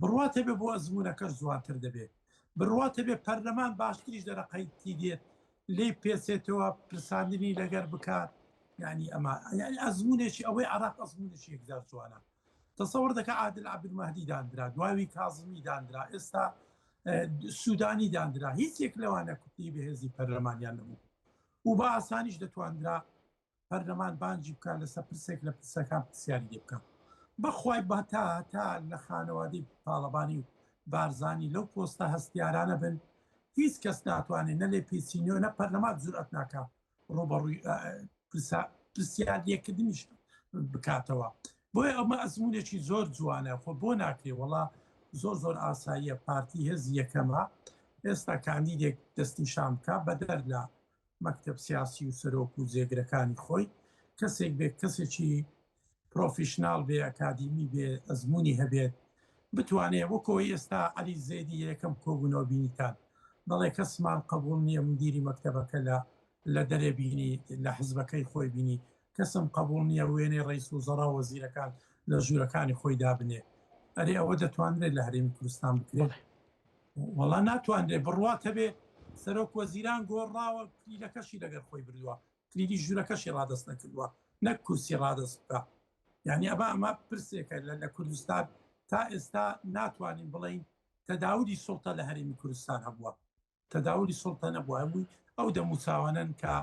بڕواتە بێ بۆ ئەزمونونەکەش جوانتر دەبێت بڕواتە بێ پەرلەمان باشتریش دەرەقەیتی دێت لێی پێچێتەوە پرساندنی لەگەر بکات يعني ئەمە یعنی ئەزمونێکی ئەوەی عراق ئەزمونێکی یەکجار جوانە تەسەوەر دەکە عادل عەبدولمەهدی دانرا دواوی کازمی دانرا ئێستا سوودانی دانرا هیچێک لەوانە کوتی بەهێزی پەرلەمانیان نەبوو و بە ئاسانیش دەتواندرا پەرلەمان بانجی بکات لەسەر پرسێک لە پرسەکان پرسیاری لێ بکات بەخوای بە تا لە خانەوادی تاڵەبانی و بارزانی لەو پۆستە هەستیارانە بن هیچ کەس ناتوانێت نە لێ پێچینەوە نە پەرلەمان جورئەت ناکات ڕۆبەڕووی پرسیاریەکردنیش بکاتەوە بۆیە ئەمە ئەزمونێکی زۆر جوانە خۆ بۆ ناکرێ وڵا زۆر ئاساییە پارتی هێزی یەکەمە ئێستا کاندیدێک دەستی شام بکە بەدەر لە مەکتب سیاسی و سەرۆک و جێگرەکانی خۆی کەسێک بێ کەسێکی پرۆفیشنال بێ ئەکادیمی بێ ئەزمموی هەبێت بتوانێت وەکۆی ئێستا علی زێدی یەکەم کۆبوونەوە بینیتان دەڵێ کەسمان قبول نییە مدیری مەکتبەکە لە دەرێ بینی لە حزبەکەی خۆی بینی کەسم قبول نییە وێنێ ڕیس و زەڕا وەزیرەکان لە ژوورەکانی خۆی دابنێ ئەرێ ئەوە دەتوانرێت لە هەرێمی کوردستان بکرێت وەڵا ناتوانرێت بڕواتە بێ سەرۆک وەزیران گۆڕاوە کلیلەکەشی لەگەر خۆی بردووە کلیلی ژوورەکەشی ڕادست نەکردووە نەک کورسی ڕادست بکە یعنی ئەمە پرسێکە لە کوردستان تا ئێستا ناتوانین بڵین تەداوری سوڵتە لە هەرێمی کوردستان هەبووە تەداوری سوڵتە نەبووە هەمووی ئەو دەموچاوانن کە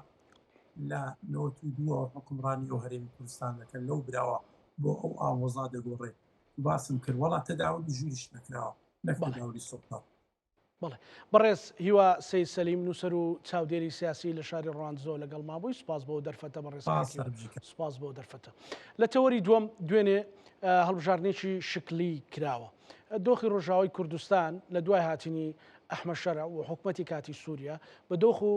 لە 92 حکومڕانی و هەرێمی کوردستان دەکەن لەو براوە بۆ ئەو ئاوەزا دەگۆڕێت باسم کرد وڵات تەداوری ژووریش نەکراوە نەکرداوری سوڵتە بڵێ بەڕێز هیوا سەید سەلیم نووسەر و چاودێری سیاسی لە شاری ڕوانزۆ لەگەڵ مابووی سپاس بۆ دەرفەتە بەڕێز سپاس بۆ دەرفەتە لە تەوەری دووەم دوێنێ هەڵبژاردنێکی شکلی کراوە دۆخی ڕۆژاوای کوردستان لە دوای هاتنی ئەحمەد شەرع و حکوومەتی کاتی سووریا بە دۆخ و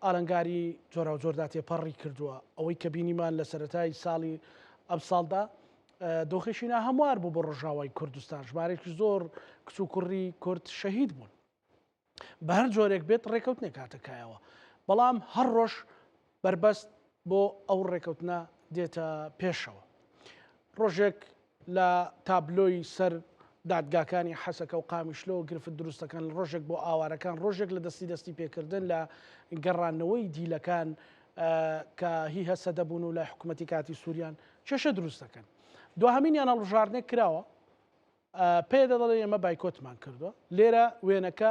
ئالنگاری جۆرا و جۆردا تێپەڕی کردووە ئەوەی کە بینیمان لە سەرەتای ساڵی ئەم ساڵدا دۆخێشینا هەموار بوو بۆ ڕۆژاوای کوردستان ژمارێکی زۆر کچ و کوڕی کورد شەهید بوون بە هەر جۆرێک بێت ڕێکەوتنێک کاتەکایەوە بەڵام هەر ڕۆژ بربەست بۆ ئەو ڕێکەوتنە دێتە پێشەوە ڕۆژێک لە تابلۆی سەر دادگاکانی حەسەکە و قامیشلۆ گرفت دروستەکان ڕۆژێک بۆ ئاوارەکان ڕۆژێک لە دەستی پێکردن لە گەڕانەوەی دیلەکان کە هی هەسە دەبوون و لای حکوومەتی کاتی سووریان کێشە دروستەکەن دوهەمینیان هەڵبژاردنێک کراوە پێ دەڵێ ئێمە بایکۆتمان کردووە لێرە وێنەکە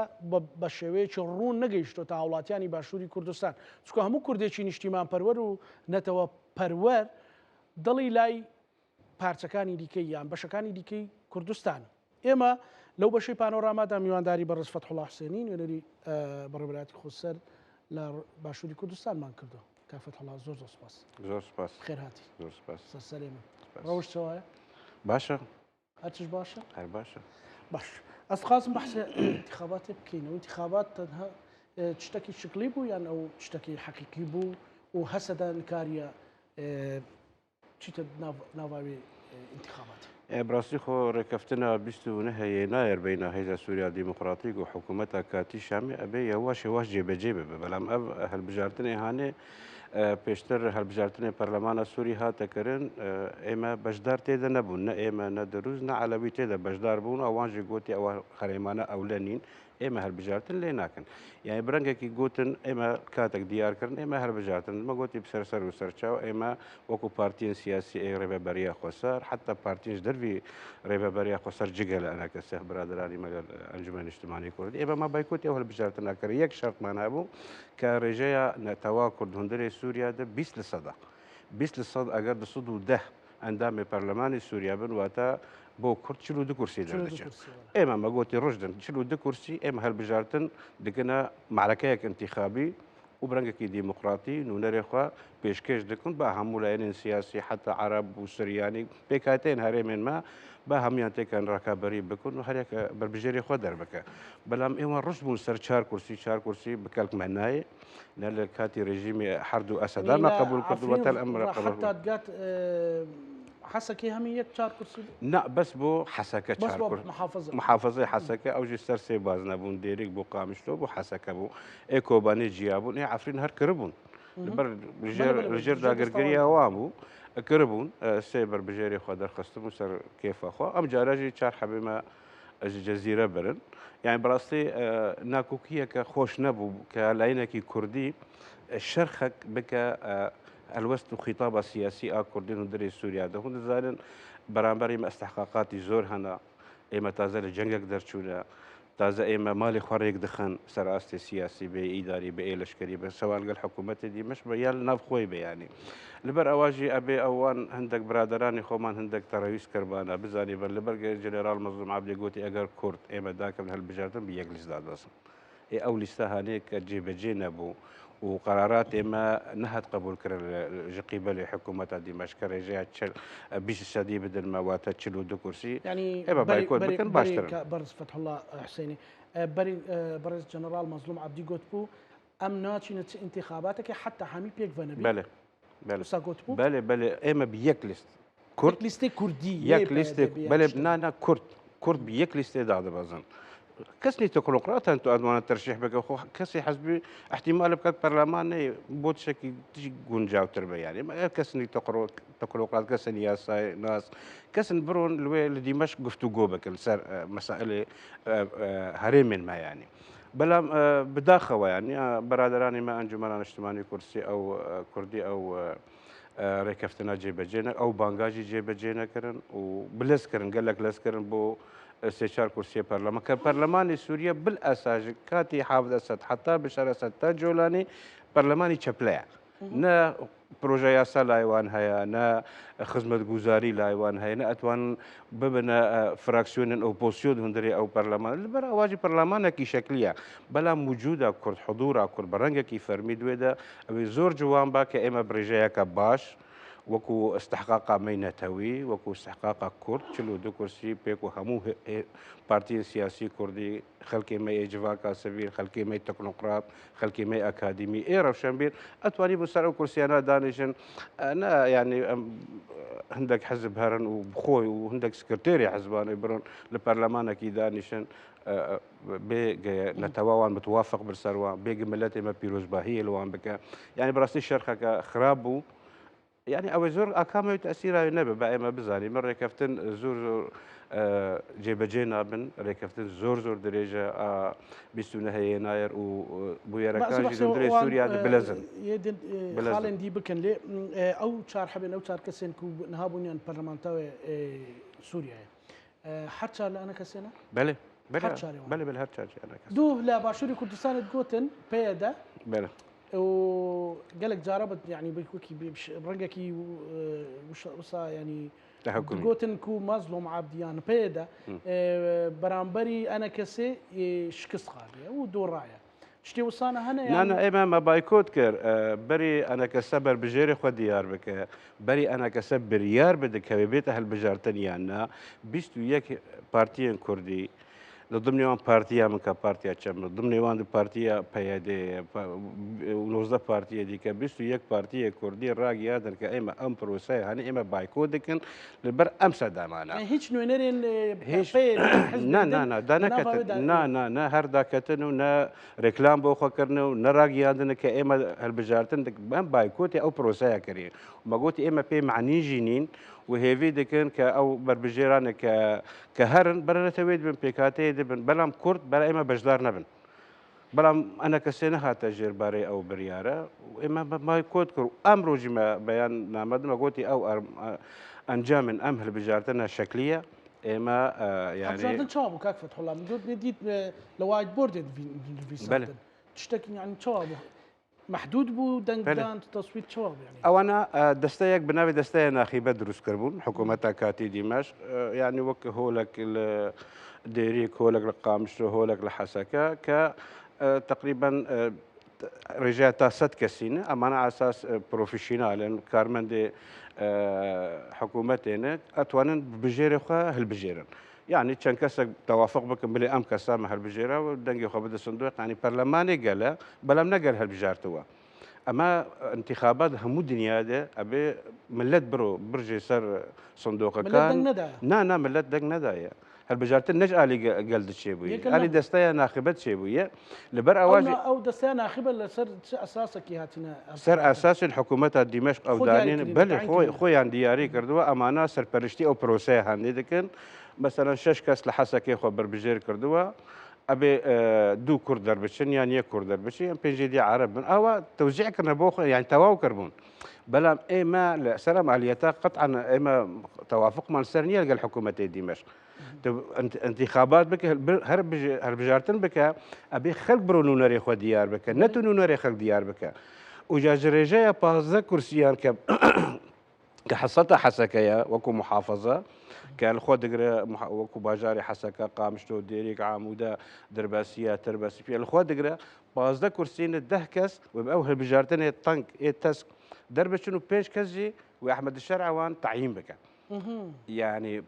بە شێوەیەکی ڕوون نەگەیشتۆ تا وڵاتیانی باشووری کوردستان چکە هەموو کوردێکی نیشتیمان پەروەر و نەتەوە پەروەر دڵی لای پارچەکانی دیکەی یان بەشەکانی دیکەی کوردستان ئێمە لەو بەشەی پانۆرامادا میوانداری بەڕێز فەتحوڵڵا حوسێنی نوێنەری بەڕێوەبەرایەتی خۆسەر لە باشووری کوردستانمان کردو کا فەتحوڵڵا زۆر سوپاس زۆر سوپاس خێر هاتی زۆر سوپاس سەرێمە ڕەوشتەوەیە باشە هەرچش باشە هەر باشە باش ئەسخوازم بەحسە انتخاباتێ بکەینەوە انتخابات تەنها شتێکی شکلی بوو یان ئەو شتێکی حەقیقی بوو و هەسەدان کاریە چیتە ناواوی انتخابات براستی خۆ ڕێکەفتنە 29 هەیە نایەر بینە هێزە سووریا دیموکراتیک و حکوومەتە کاتی شامی ئەبێ یەواش یەواش جێبەجێ ببێ بەڵام ئەو هەڵبژاردنێ هانێ پێشتر هەڵبژاردنێ پەرلەمانە سووری هاتەکردن ئێمە بەشدار تێدا نەبوون نە ئێمە نە دروست نە عەلەوی تێدا بەشدار بوون ئەوانژی گوتی ئەوە خەرێمانە ئەولە نین ئێمە هەڵبژاردن لێ ناکەن یعنی برەنگێکی گوتن ئێمە کاتێک دیارکردن ئێمە هەڵبژاردن مە گوتی سەر و سەرچاو ئێمە وەکو پارتیین سیاسی ئەی ڕێبەبەریە خۆسەر حتا پارتیش دەروی ڕێبەبەریە خۆسەر جگە لە ئەنەکە سێ برادرانی مەگەر ئەنجومەن نیشتیمانی کوردی ئێمە ما بایکوتی ئەو هەڵبژاردن ناکرد یەک شەرتمان هەبوو کە ڕێژەیە نەتەوا کورد هوندەری سووریادا 20% 20% ئەگەر 210 ئەندامی پەرلەمانی سووریا بن واتە بۆ کورد 42 کورسی دەردەچێت ئێمە مەگوتی ڕۆژدن 42 کورسی ئێمە هەڵبژاردن دگەنە معرەکەیەک انتخابی و برەنگێکی دیموکراتی نونەرێخوا پێشکەش دەکەن بە هەموو لایەنین سیاسی حتا عەرەب و سریانی پێکاتێن هەرێمێن ما بە هەمویان تێکان ڕاکابەری بکەن و هەرێکە بربژێری خۆ دەربکە بەڵام ئێوە ڕشت بوون سەر 4 کورسی بکەلکمە نایە لە لە کاتی ڕێژیمی هەردوو ئەسەدا ما قبول کردووەتە ئەمڕە قبول حەسەکەی هەمی یەک 4 کورسی نا بەس بۆ حەسەکە محافظەی حەسەکە ئەوژی سەر سێ باز نەبوون دێرێک بۆ قامیشتۆ بۆ حەسەکە بوو ئێ کۆبانەی جیابوون ئێ ئەفرین هەر کردبوون ژێر داگەرگری ئەوان بوو کردبوون سێ بربژێری خۆ دەرخستم و سەر کێفەخوا ئەم جاراژی 4 حەبێمە جەزیرە برن یعنی بەڕاستی ناکۆکیەکە خۆش نەبوو کە لاینێکی کوردی شرخك بك الوست خطاب سياسي كردين دري سوريا دهون زالن برامبري ما استحقاقاتي زور هنا إما تازال جنگك درچونا تازه إما مالي خوريك دخن سراستي سياسي بي إداري بي لشكري بس سواء قال حكومة دي مش بيال ناف خوي بي يعني لبر أواجي أبي أوان هندك برادراني خومان هندك تراويس كربانا بزاني بل لبر جنرال مظلوم عبد قوتي أجر كورت إما داك من هالبجارتن بيجلس داد أصلا إيه أو لسه هنيك جيب جينبو وقرارات ما نهت قبول كر قبل حكومة دمشق رجعت بيش السدي بدل ما واتشلو دو كرسي يعني إيه بري بايكون بري بكن بري باشتر برز فتح الله حسيني بري برز جنرال مظلوم عبدي قوتبو ام ناتشي انتخاباتك حتى حمي بيك فنبي بله بله وسا قوتبو بله إما بيك ليست كرد ليستي كردي يك ليست بله نانا كرد بيك ليست داد بازن كسني تكنوقراط أنتو أدوان الترشيح بك كسي حسبي احتمال بكت برلماني بود شكي تجي جونجاو تربي يعني ما كسني تكنوقراط كسني ياساي ناس كسن برون لوي لدمشق قفتو جوبك السر مسائل هريمن ما يعني بلا بداخوا يعني برادراني ما انجمنا اجتماعي كرسي او كردي او ريكفتنا جيبجينا او بانجاجي جيبجينا كرن وبلس كرن قال لك لس كرن بو استشار كرسي برلمان كبرلمان سوريا بالاساس كاتي حافظ اسد حتى بشار اسد جولاني برلماني تشبلع نا بروجي ياسا لايوان هيا نا خدمة جوزاري لايوان هيا نا اتوان ببنا فراكسيون اوبوسيون هندري او برلمان البرا واجي برلمان كي شكليا بلا موجوده كرد حضورها كرد برنجا كي فرمي دويدا زور جوان باك اما برجايا كباش وكو استحقاق مينتوي وكو استحقاق كرد شلو دو كرسي بيكو همو بارتي سياسي كردي خلقي مي اجفاكا سبيل خلقي مي تكنوقراط خلقي مي اكاديمي اي روشنبير اتواني بسرعه كرسي انا دانيشن انا يعني هندك حزب هرن وبخوي وهندك سكرتيري حزبان يبرون البرلمان كي دانيشن بيجي نتواوان متوافق بالسروان بيجي ملاتي ما بيروز باهي الوان بك يعني براستي الشرخه خرابو يعني او زور اكامل تاثير النبي بقى ما بزاني مره كفتن زور جيبجينا بن ركفتن زور درجه بيستونه يناير وبويركاجي دندري سوريا بلزن يدن خالن دي بكن لي او شار حبن او شار كسن كو نهابونيان برلمانتاوي سوريا حتى انا كسنه بله بله هرتشاري انا كسنه دو لا باشوري كردستان تقوتن بيدا بله وقالك جاربت يعني بكوكي برنجكي وصا يعني قوتن كو مظلوم عبديان بيدا برامبري انا كسي شكس خالي ودور رايه شتي وصانا هنا يعني انا اما ما بايكوت كر بري انا كسبر بجيري خو ديار بك بري انا كسبر يار بدك بيت اهل بجارتني انا بيستو يك بارتيان كردي ضمن يوم بارتيا من كبارتيا كم ضمن يوم بارتيا بيادي ونوزة بارتيا دي كبيستو يك بارتيا كردي راجي هذا كإما أم بروسي هني إما بايكود لكن البر أمس دامانا يعني هيك نوينرين هيش نا دانا كتن نا هر دا كتن ونا ريكلام بو خكرنا ونا راجي هذا كإما هالبجارتن دك أم بايكوتي أو بروسي كريه وما قلت إما بي معني جنين وهيفي دكن كأو بربجيران كهرن برنا تويد بن بيكاتي دبن بلام كرد بلا إما بجدار نبن بلام أنا كسينة هاتا جيرباري أو بريارة وإما ما يكود كرو أمرو جما بيان نامد ما قلتي أو أنجام من أمهل بجارتنا الشكلية إما يعني بجارتن شوابو كاك فتح الله من نديت لوايد بورد في ساتن تشتكي يعني شوابو محدود بو دنگدان تصويت شواب يعني او انا دستيك بناوي دستي ناخيبه دروس كربون حكومتها كاتي دمشق يعني وك هولك ديريك هولك القامش هولك الحسكه ك تقريبا رجعت ست كسينه اما انا على اساس بروفيشنال كارمن دي حكومتنا اتوانن بجيري خو هالبجيرن يعني كان كسك توافق بك بلي ام كسامه هالبجيره ودنجي خو بده صندوق يعني برلماني قال بلا منقل هالبجارتوا اما انتخابات همو دنيا ده ابي ملت برجي سر صندوق كان نا ملت دق ندايا هالبجارتن نج الي قلد شيبويه الي دستايا ناخبت شيبويه لبر اواجي او دستايا ناخبه لسر اساسك هاتنا سر اساس الحكومه دمشق او دانين بل خوي عن دياري كردوا امانه سر برشتي او بروسي هاندي دكن مثلا شش كاس لحسكي خو بربجير كردوا ابي دو كرد دربشن يعني يك كرد دربشن بيجي دي عرب من او توزيع كنا بوخ يعني تواو كربون بلا اما لا سلام عليتا قطعا اما توافق مع السرنيه لقى الحكومه دمشق انتخابات بك هرب جارتن بك ابي خلق برونو ناري خو ديار بك نتو ناري خلق ديار بك وجاجريجا بازا كرسيان كحصتها حسكيا وكو محافظة كان خود وكو باجاري حسكا قامشتو ديريك عامودا درباسية ترباسي في الخود دقرا بازدا كرسيين الدهكس وبأوهل بجارتين الطنك التسك درب شنو بيش كزي واحمد الشرعوان تعيين بك يعني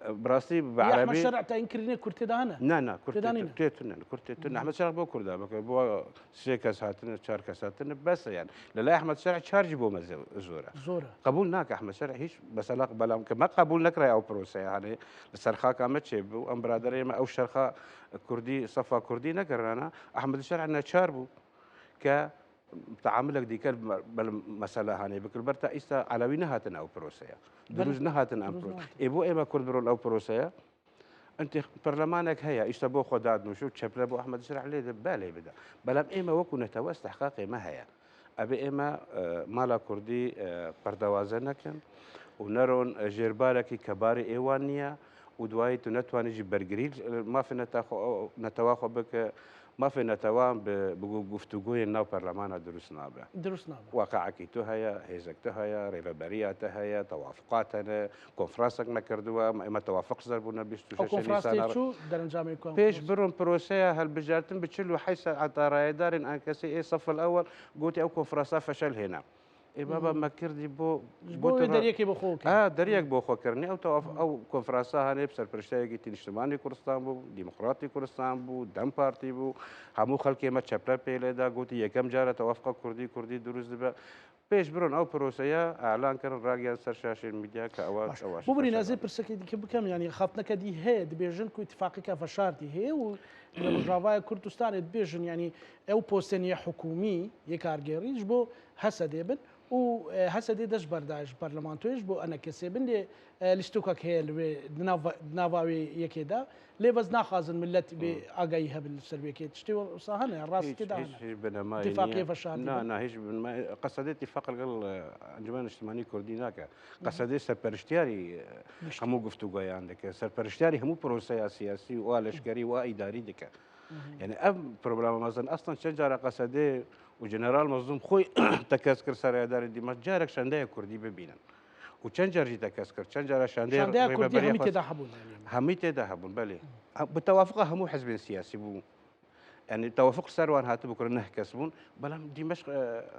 براسي بعربي احمد شرع تنكرني كرتي دانا نا كرتي احمد شرع بو كردا بك بو سيكاس هاتن شاركاس هاتن بس يعني لا احمد شرع شارج بو زوره قبولناك احمد شرع هيش بس لا قبل ما قبول لك او بروسه يعني السرخا كامت شي بو ام برادري ما او شرخا كردي صفا كردي نكرنا احمد الشرع نشاربو ك تعاملك دي كان مسألة هاني بكل برتا إستا علوي نهاتن أو بروسيا دروز نهاتن أو بروسيا إبو إما كردرون أو بروسيا أنت برلمانك هيا إستا بو خداد نشوف شبلا بو أحمد الشرع عليه بالي بدا بلام إما وكو نتوا استحقاقي ما هيا أبي إما مالا كردي بردوازنكن ونرون جيربالك كباري إيوانيا ودواي تنتواني جي برجريل ما في نتواخو بك ما في نتوان بگفتگوی ناو برلمان درست نابه واقعکی تو هيا هیزک تو هيا ریوبریات هيا توافقاتنا کنفرانسک نکردوا ما توافق زربونا 26 سنه شو درنجامي كون پیش برون بروسه هل بجارتن بتشلو حيث عطا دار انكسي ايه الصف الاول قلت او كونفرانسا فشل هنا اي بابا ما كردي بو دريك بخوك دريك بو خوكرني او توافق او كونفرانسا هاني بسر برشتاي اجتماعي كردستان بو ديمقراطي كردستان بو دم بارتي بو همو خلقي ما تشابلا بيلدا قلت يكم جاره توافق كردي دروز دبا پیش برون او بروسيا اعلان كان راقيا سر شاشه الميديا كاواش اواش بو بري نازل برسكي بكم يعني خاطنك دي هي دبيجن كو اتفاقي كفشارتي هي و مجرافاي كردستان دبيجن يعني او بوستنيه حكومي يكارجيريج بو حسد ابن و هسه داش برداش برلمانتويش بو انا كسبن دي لشتوكك هي نافاوي يكيدا لي بس ناخذ ملت باغايها بالسربيه كي تشتي صاهنا الراس كده اتفاقيه فشار لا هيش قصدي اتفاق انجمن الاجتماعي كرديناك قصدي سربرشتياري همو گفتگوی عندك سربرشتياري همو بروسه سياسي والاشكري واداري دك يعني ام بروبلم مثلا اصلا شجره قصدي وجنرال مظلوم خوي تكسكر سر اداره دمشق جارك شنديه كردي ببينن وچند جرجي تكسكر چند جاره شنديه كردي همي تدهبون بله بالتوافق همو حزب سياسي بو يعني توافق سروان هاتو بكره نهكسبون بلام دمشق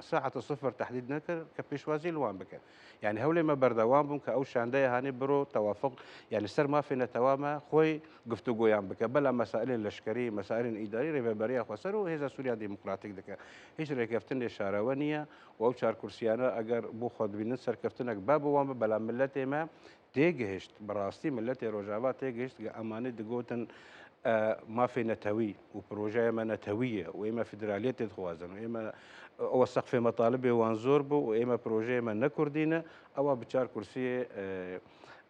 ساعة الصفر تحديد نكر كبيشوازي الوان بك يعني هولي ما بردوان بون كأو شاندية هاني برو توافق يعني سر ما فينا تواما خوي قفتو قويان بك بلا مسائل الاشكري مسائل إداري ريبا بريا خسرو هيزا سوريا ديمقراطيك دك هيش ريكفتن الشاروانية وأو شار كرسيانا أجر بو خد بننسر كفتنك باب وان بلا ملتي ما تيجهشت براستي ملتي روجافا تيجهشت أمانة دقوتن ما في نتوي وبروجي ما نتويه واما فيدراليه تخوازن واما وثق في مطالبه وانزور بو واما بروجي ما نكردينا او بشار كرسي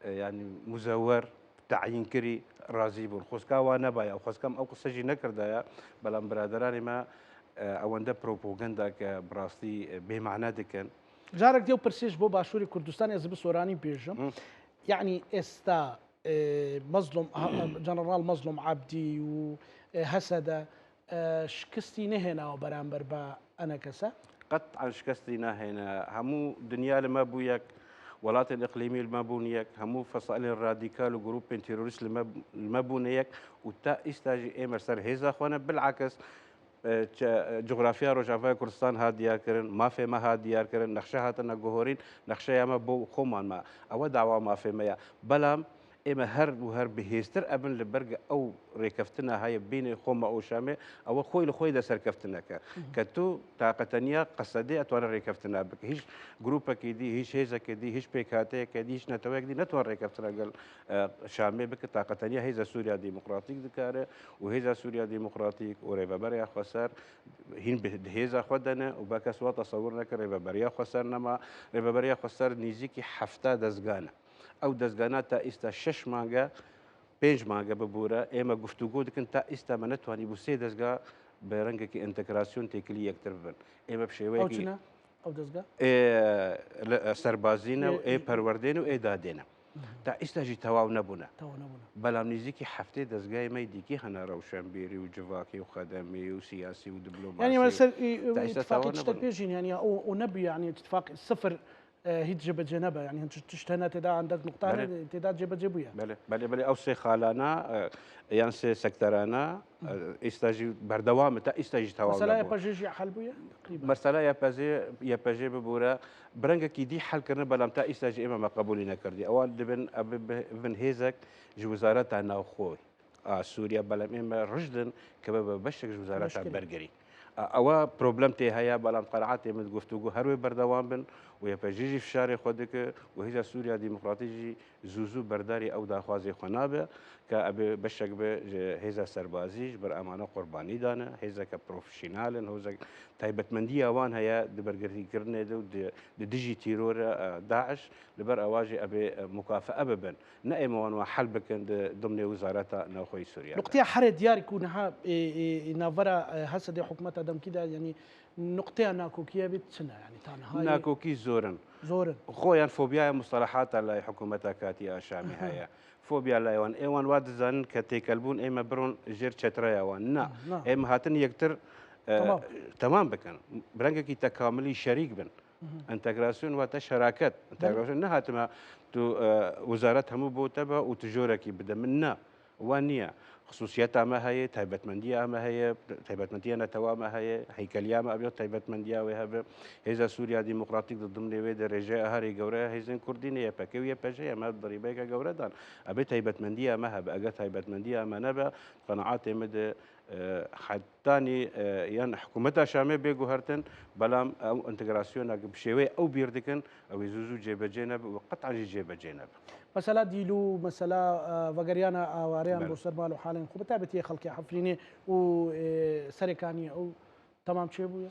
يعني مزور تعيين كري رازي بون خوسكا وانا بايا او خوسكم او قصجي نكردايا بلان برادراني ما اوندا بروباغندا كبراستي بمعنى دكن جارك ديو برسيج بو باشوري كردستان يزب سوراني بيجم يعني استا مظلوم جنرال مظلوم عبدي وهسدا شكستي نهنا وبرامبر با انا كسا قطعا شكستي نهنا همو دنيا لما بوياك ولات الاقليمي المابونيك همو فصائل الراديكال وجروب تيروريست المابونيك وتا استاجي ايمر سر هيزا خونا بالعكس جغرافيا روجافا كردستان هاديار كرن ما في ما هاديار كرن نقشه هاتنا جوهرين نقشه ياما بو خومان ما او دعوه ما في ما بلام اما هر بهيستر ابن لبرج او ريكفتنا هاي بين خوما او شامي او خوي لخوي دا سركفتنا كتو طاقتنيا قصدي اتوان ريكفتنا بك هيش جروبك دي هيش هيزا كدي هيش بيكاتي كدي هيش نتوك دي نتوان ريكفتنا قال شامي بك طاقتنيا هيزا سوريا ديمقراطيك دكاره وهيزا سوريا ديمقراطيك وريفا بريا خسر هين بهيزا خدنا وبك سوا تصورنا كريفا بريا خسرنا ما ريفا بريا خسر نيزيكي حفتا دزغانا او دزغاناتا استا شش مانجا 5 مانگە ببوورە ئێمە گفتوگۆ دکن تا ئێستا مە نەتوانی بوو 3 دەستگا بە ڕەنگێکی ئینتەگراسیۆن تێکلی یەکتر بن ئێمە پشێوەیەکی ئەو دەستگا سەربازینە و ئێ پەروەردێن و ئێ دادێنە تا ئێستاژی تەواو نەبوونە بەڵام نزیکی هەفتەی دەستگای مەی دیکی هەنا ڕەوشەمبێری و جڤاکی و خەدەمی و سیاسی و دیبلۆماسی پێژین ینی ئەو نەبی ینی اتفاق سفر هیچ جێبەجێ نەبە ینی تشتەنە تێدا ئەندەک نقطانە تێدا جێبەجێ بووە بەێ ئەو سێ خاڵانە یان سێ سەکتەرانە ئێستاژی بەردەوامە تا ئێستاژی تەواو پەژێژی حل بووە مەسەلا یەپەژێ ببوورە برەنگێکی دی حلکردن بەڵام تا ئێستاژی ئێمە مەقبولی نەکردی ئەوان دەبن بن هێزێک ji وزارەتا ناوخۆی سووریا بەڵام ئێمە ڕژدن کە بە بەشێک وزارەتا بەرگری ئەوە پرۆبلەم تێ هەیە بەڵام قەرعات ئێمە گفتوگو هەروێ بەردەوام بن و یەپەژێژی فشارێ خۆ دکە و هێزا سووریا دیموکراتیژی زوو بەرداری ئەو داخوازی خۆ نابێ کە ئەبێ بەشێک بێ هێزا سەربازیش بەر ئەمانە قوربانی دانە هێزەکە پرۆفشینالن هۆزێک تایبەتمەندی ئەوان هەیە دبەرگردیکردنێ و دژی تیرۆرە داعش لەبەر ئەواژی ئەبێ مکافە ببن نە ئێمەوانوە حل بکەن دمنێ وزارەتە ناوخۆی سووریا نقطەیە حرێ دیاری و نەها ناڤەرە هەسەدی حکوومەتە دەمکیدا ینی نقطەیە ناکۆکیە بێت چنە ینی تانها ناکۆکی زۆرن خۆیان فۆبیایە مستەلاحاتە لای حکوومەتە کاتی ئاشامی هەیە فۆبیا لایوان ئێوان وا دەزانن کە تێکەلبوون ئێمە بڕۆن ژێر چەترەیەوان نا ئێمە هاتن یەکتر تەمام بکەن برەنگێکی تەکاملی شەریک بن ئەنتەگراسیۆن واتە شەراکەت ئەنتەگراسیۆن نەهاتمە تو وزارەت هەموو بۆتە بە و تژۆرەکی بدە من نا وان نییە خصوصیت ئەمە هەیە تایبەتمەندی ئەمە هەیە تایبەتمەندیە نەتەوامە هەیە هەیکەلیامە ئەبێت تایبەتمەندیاوێ هەبێ هێزا سووریا دیموکراتیک دڵم لێوێ دەڕێژەیە هەری گەورەیە هێزن کوردی نیە پەکەویە پەژەیە ئەمە دەریبەیەکە گەورەدان ئەبێت تایبەتمەندی ئەمە هەبە ئەگە تایبەتمەندی ئەمە نەبە قەنەعات ئێمەدە حتانی یان حکوومەتە شامێ بێگو هەرتن بەڵام ئەو ئەنتەگراسیۆنە بشێوەیە ئەو بیر دکن ئەوەی زوو جێبەجێ نەبە و قەتعاژی جێبەجێ نەبە مەسەلا دیل و مەسەلا ڤەگەریانە ئاواریان بۆ سەرماڵ و حاڵێن خۆ بەتابەتی خەڵکی حەفرینێ و سەرێکانی ئەو تەمام چێ بووە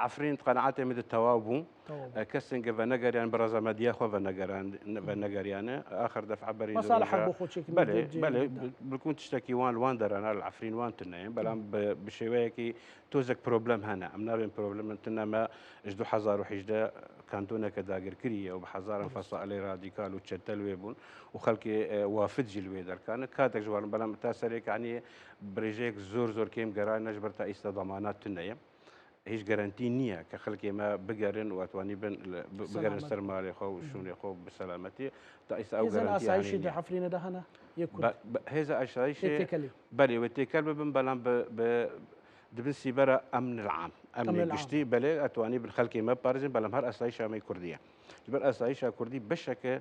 عفرین قەنەعات ئێمەدە تەواو بوو کەسێنگە بە نەگەریان بەڕەزەمەدیە خۆ بە نەگەریانە آخر دەفع بەری بکون تشتێکی وان دەرانە لە عفرین وان تنەیە بەڵام بشێوەیەکی تۆزێک پرۆبلەم هەنە ئەم نابێن پرۆبلەم تنەمە 2018 کانتۆنەکە داگرکریە و بە حەزاران فەسائلەی رادیکال و چەتەل وێ بوون و خەڵکی وافدجی لێ دەرکانە کاتێک ژوارن بەڵام تا سەرێکانی برێژەیەک زۆر کێم گەران نەژبەر تا ئیستا دەمانات تنەیە هیچ گەرانتی نییە کە خەڵکی ئێمە بگەرن و ئەتوانی بگەرن سەرماڵی خۆ و شوونێ خۆ بسەلامەتی تا ئیستا ئەو گەرانتیشی حەفرینەدا هەنا هێزە ئاشایشی بەێ وە تێکەل ببن بەڵام دبن سیبەرە ئەمن العام ئەمنی گشتی بەلێ ئەتوانی خەڵکی مە پارێزین بەڵام هەر ئەسایی شامی کوردیە بەر ئەساییشا کوردی بەشەکە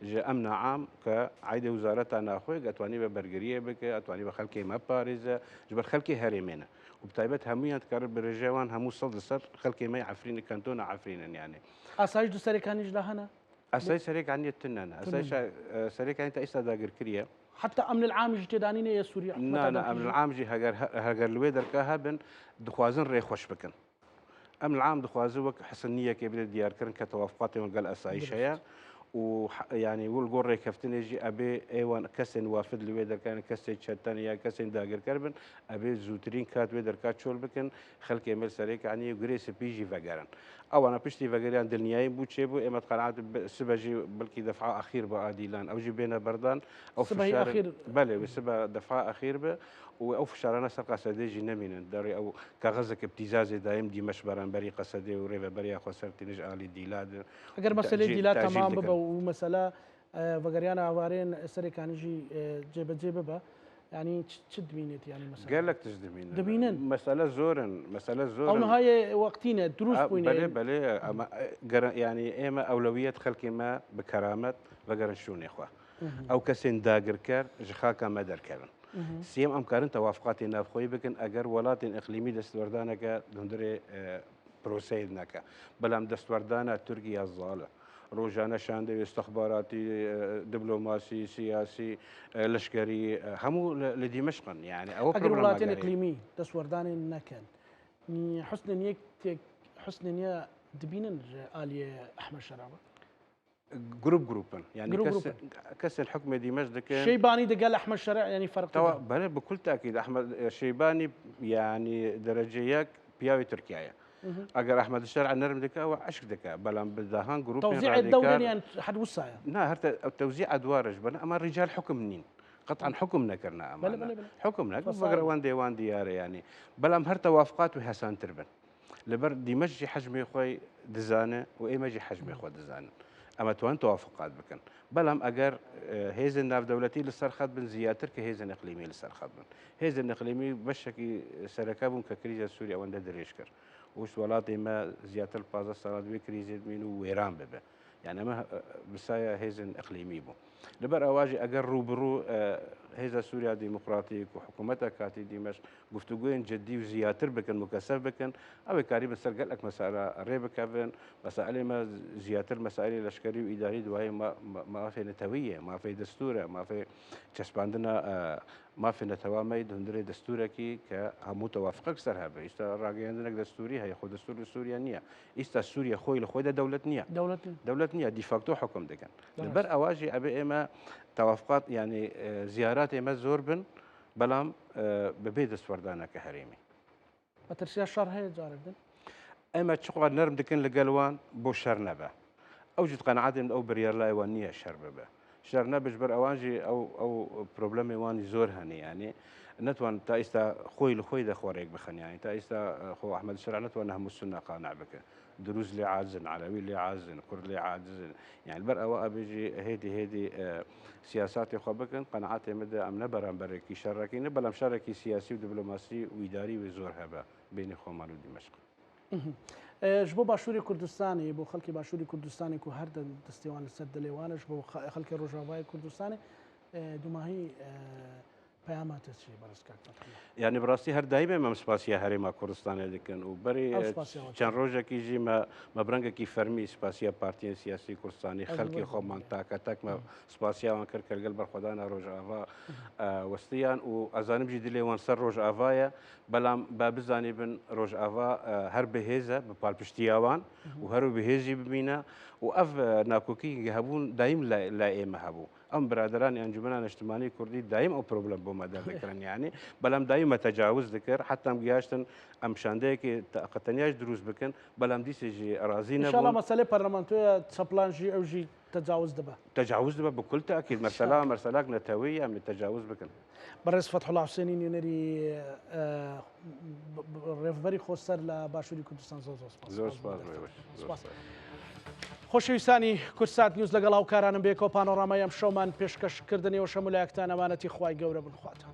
ژە ئەمن عام کە عیدە وزارەتە ناخۆی ئەتوانی بە بەرگریە بکە ئەتوانی بە خەڵکی مە پارێزە ژبەر خەڵکی هەرێمێنە و بتایبەت هەمویان کار بەرێژەوان هەموو سەر خەڵکی مەی عفرینی کەنتۆنە عفرینن یانێ ئاسایش دو سەرەکانیش لە هەنا ئەسای سەرێکانی تنەنە ئەسای سەرەکانی تا ئێستا داگرکریە حتى أمن العامج تدانين يا سوريا لا أمن العامج هەگەر لێ دەرکە هەبن دخوازن ڕێخۆش بکەن ئەم العام دخوازی وەک حسنیە کە بێت دیارکردن کە تەوافقاتی وەگەل ئەسایش هەیە و ینی ولگۆ ڕێکەفتنێژی ئەبێ ئێوان کەسێن وافد لێ دەکەن کەسێک چەتەن یا کەسێن داگرکەر بن ئەبێ زووترین کات وێ دەرکات چۆل بکەن خەڵکی مل سەرێکانی گرێ سپیژی ڤەگەرن ئەوانە پشتی ڤەگەریان دڵنیایی بوو چێ بوو ئێمە قەناعات سبەژی بەڵکی دەفع ئەخیر بە ئادیلان ئەوژی بێنە بەردان ئەو بەێ سبە دەفع ئەخیر بە و ئەو فشارانە سەر قەسەدێژی نەمینن دەڕێ ئەو کاغەزێکە پتیزازێ دایم دیمەش بەرامبەری قەسەدێ و ڕێڤەبەریا خۆ سەرتیژ ئالی دیلاد ئەگەر مەسەلەی دیلات تەمام ببە و مەسەلا ڤەگەریانە ئاوارێن سەرێکانیژی جێبەجێ ببە ینی چ دبینێت ینی مەسەلا گەلێک تش دەبینن مەسەلە زۆرن ئەو نهایە وەقتینە دروست بووینێ بەلێ ینی ئێمە ئەولەویەت خەڵکی مە بکەرامەت بەگەرن شوونێخوا ئەو کەسێن داگرکار ژ خاکە مە دەرکەون سیم ئەم کارن تەوافقاتی نافخۆی بکەن ئەگەر وڵاتین ئەقلیمی دەستوەردانەکە دەندرێ پرۆسەی نەکە بەڵام دەستوەردانە تورکیا زاڵە ڕۆژانە شاندەوێ استخباراتی دیبلۆماسی سیاسی لەشکری هەموو لە دیمەشقن یعنی ئەوە وڵاتین ئەقلیمی دەستوەردانی نەکەن حسن نیە دبینن ئالیە ئەحمەد شەرابە جروبن يعني جروب كسر الحكم دمشق دكن شيباني دقال احمد شرع يعني فرق توا بله بكل تاكيد احمد الشيباني يعني درجيك بياوي تركيا اگر احمد الشرع نرم دكا او عشق دكا بلان بدهان جروب توزيع الدوري يعني حد وسايا نا هرت توزيع ادوارج بنا اما الرجال حكم منين قطعا حكم نكرنا بله امانه بله بله حكم نك فصائل. بقرا وان ديار يعني بلام هر توافقات وحسان تربن لبر دمشق حجمي خوي دزانه وايمجي حجمي خو دزانه اما توان توافقات بكن بلام اگر هيزن ناف دولتي للسرخات بن زياتر كهيزن اقليمي للسرخات بن هيزن اقليمي بشكي سركابون ككريزه سوريا وند دريشكر وش ولاتي ما زياتر بازا صارت بكريزه منو ويران ببه يعني ما بسايا هيزن اقليمي بو لبر اواجي اگر روبرو هيزا سوريا ديمقراطيك وحكومتها كاتي دمشق گفتگوين جدي وزياتر بكن مكثف بكن او كاري بسر قال لك مساله ريبك افن مسائل ما زياتر مسائل لشكري واداري دواي ما في نتويه ما في دستور ما في كسباندنا ما في نتوامي دندري دستوركي كهمو توافقك سرها بيستا راجي عندك دستوري هي خود دستور سوريا نيه استا سوريا خوي لخويدا دولة نيه دولة نيه ديفاكتو حكم دكن البر اواجي ابي اما توافقات يعني زيارات ما زوربن بلام ببيد سوردانا كهريمي بترسيا الشهر هي جارب اما تشقى نرم دكن لقلوان بو شرنبه اوجد قناعات او بريار لا يوانيه شربه شرنا بجبر اوانجي او بروبلم واني زور هني يعني نتوان تا استا خوي لخوي دا خوريك بخن يعني تا استا خو احمد الشرع نتوان هم السنه قانع بك دروز لي عازن علوي لي عازن كر لي عازن يعني البر او بيجي هيدي سياسات خبكن قناعات مدى ام نبرم بركي شركي نبلم شركي سياسي ودبلوماسي واداري وزور هبه بين خومان ودمشق جبو باشوری کوردستانی بو خلکی باشوری کوردستانی کو هر دستیوان سد لیوانش بو خلکی روجاوای کوردستانی دوماهی پیامات چی برس کرد يعني براسي هر دايما ما سباسيا هريما كردستان دكن وبري كان روجا كيجي ما برنگا كي فرمي سباسيا بارتي سياسي كردستاني خلقي خو منطقه تك ما سباسيا وانكر كرجل برخدانا روجا افا وستيان وازانم جي دلي وان سر روجا افايا بلام بابزاني بن روجا افا هر بهيزه ببالبشتياوان وهرو بهيزي بمينا واف ناكوكي هبون دايم لا ايما هبو ام برادران انجمنان اجتماعي كردي دايم او بروبلم بوما ذكرن يعني بلام دايما تجاوز ذكر حتى ام جياشتن ام شانديك قتنياش دروز بكن بلام دي سي ارازينا ان شاء الله مساله برلمانتويه تسبلانجي او جي تجاوز دبا بكل تاكيد مرسلاك نتويه من التجاوز بكن برئيس فتح الله حسيني ينري ريفري خوسر لباشوري كردستان زوز خۆشەویستانی کورسات نیوز لەگەڵ هاوکارانم بێکەوە پانۆڕامای ئەم شەومان پێشکەشکردنی و شەمولایەکتان ئەمانەتی خوای گەورە بنخواتە.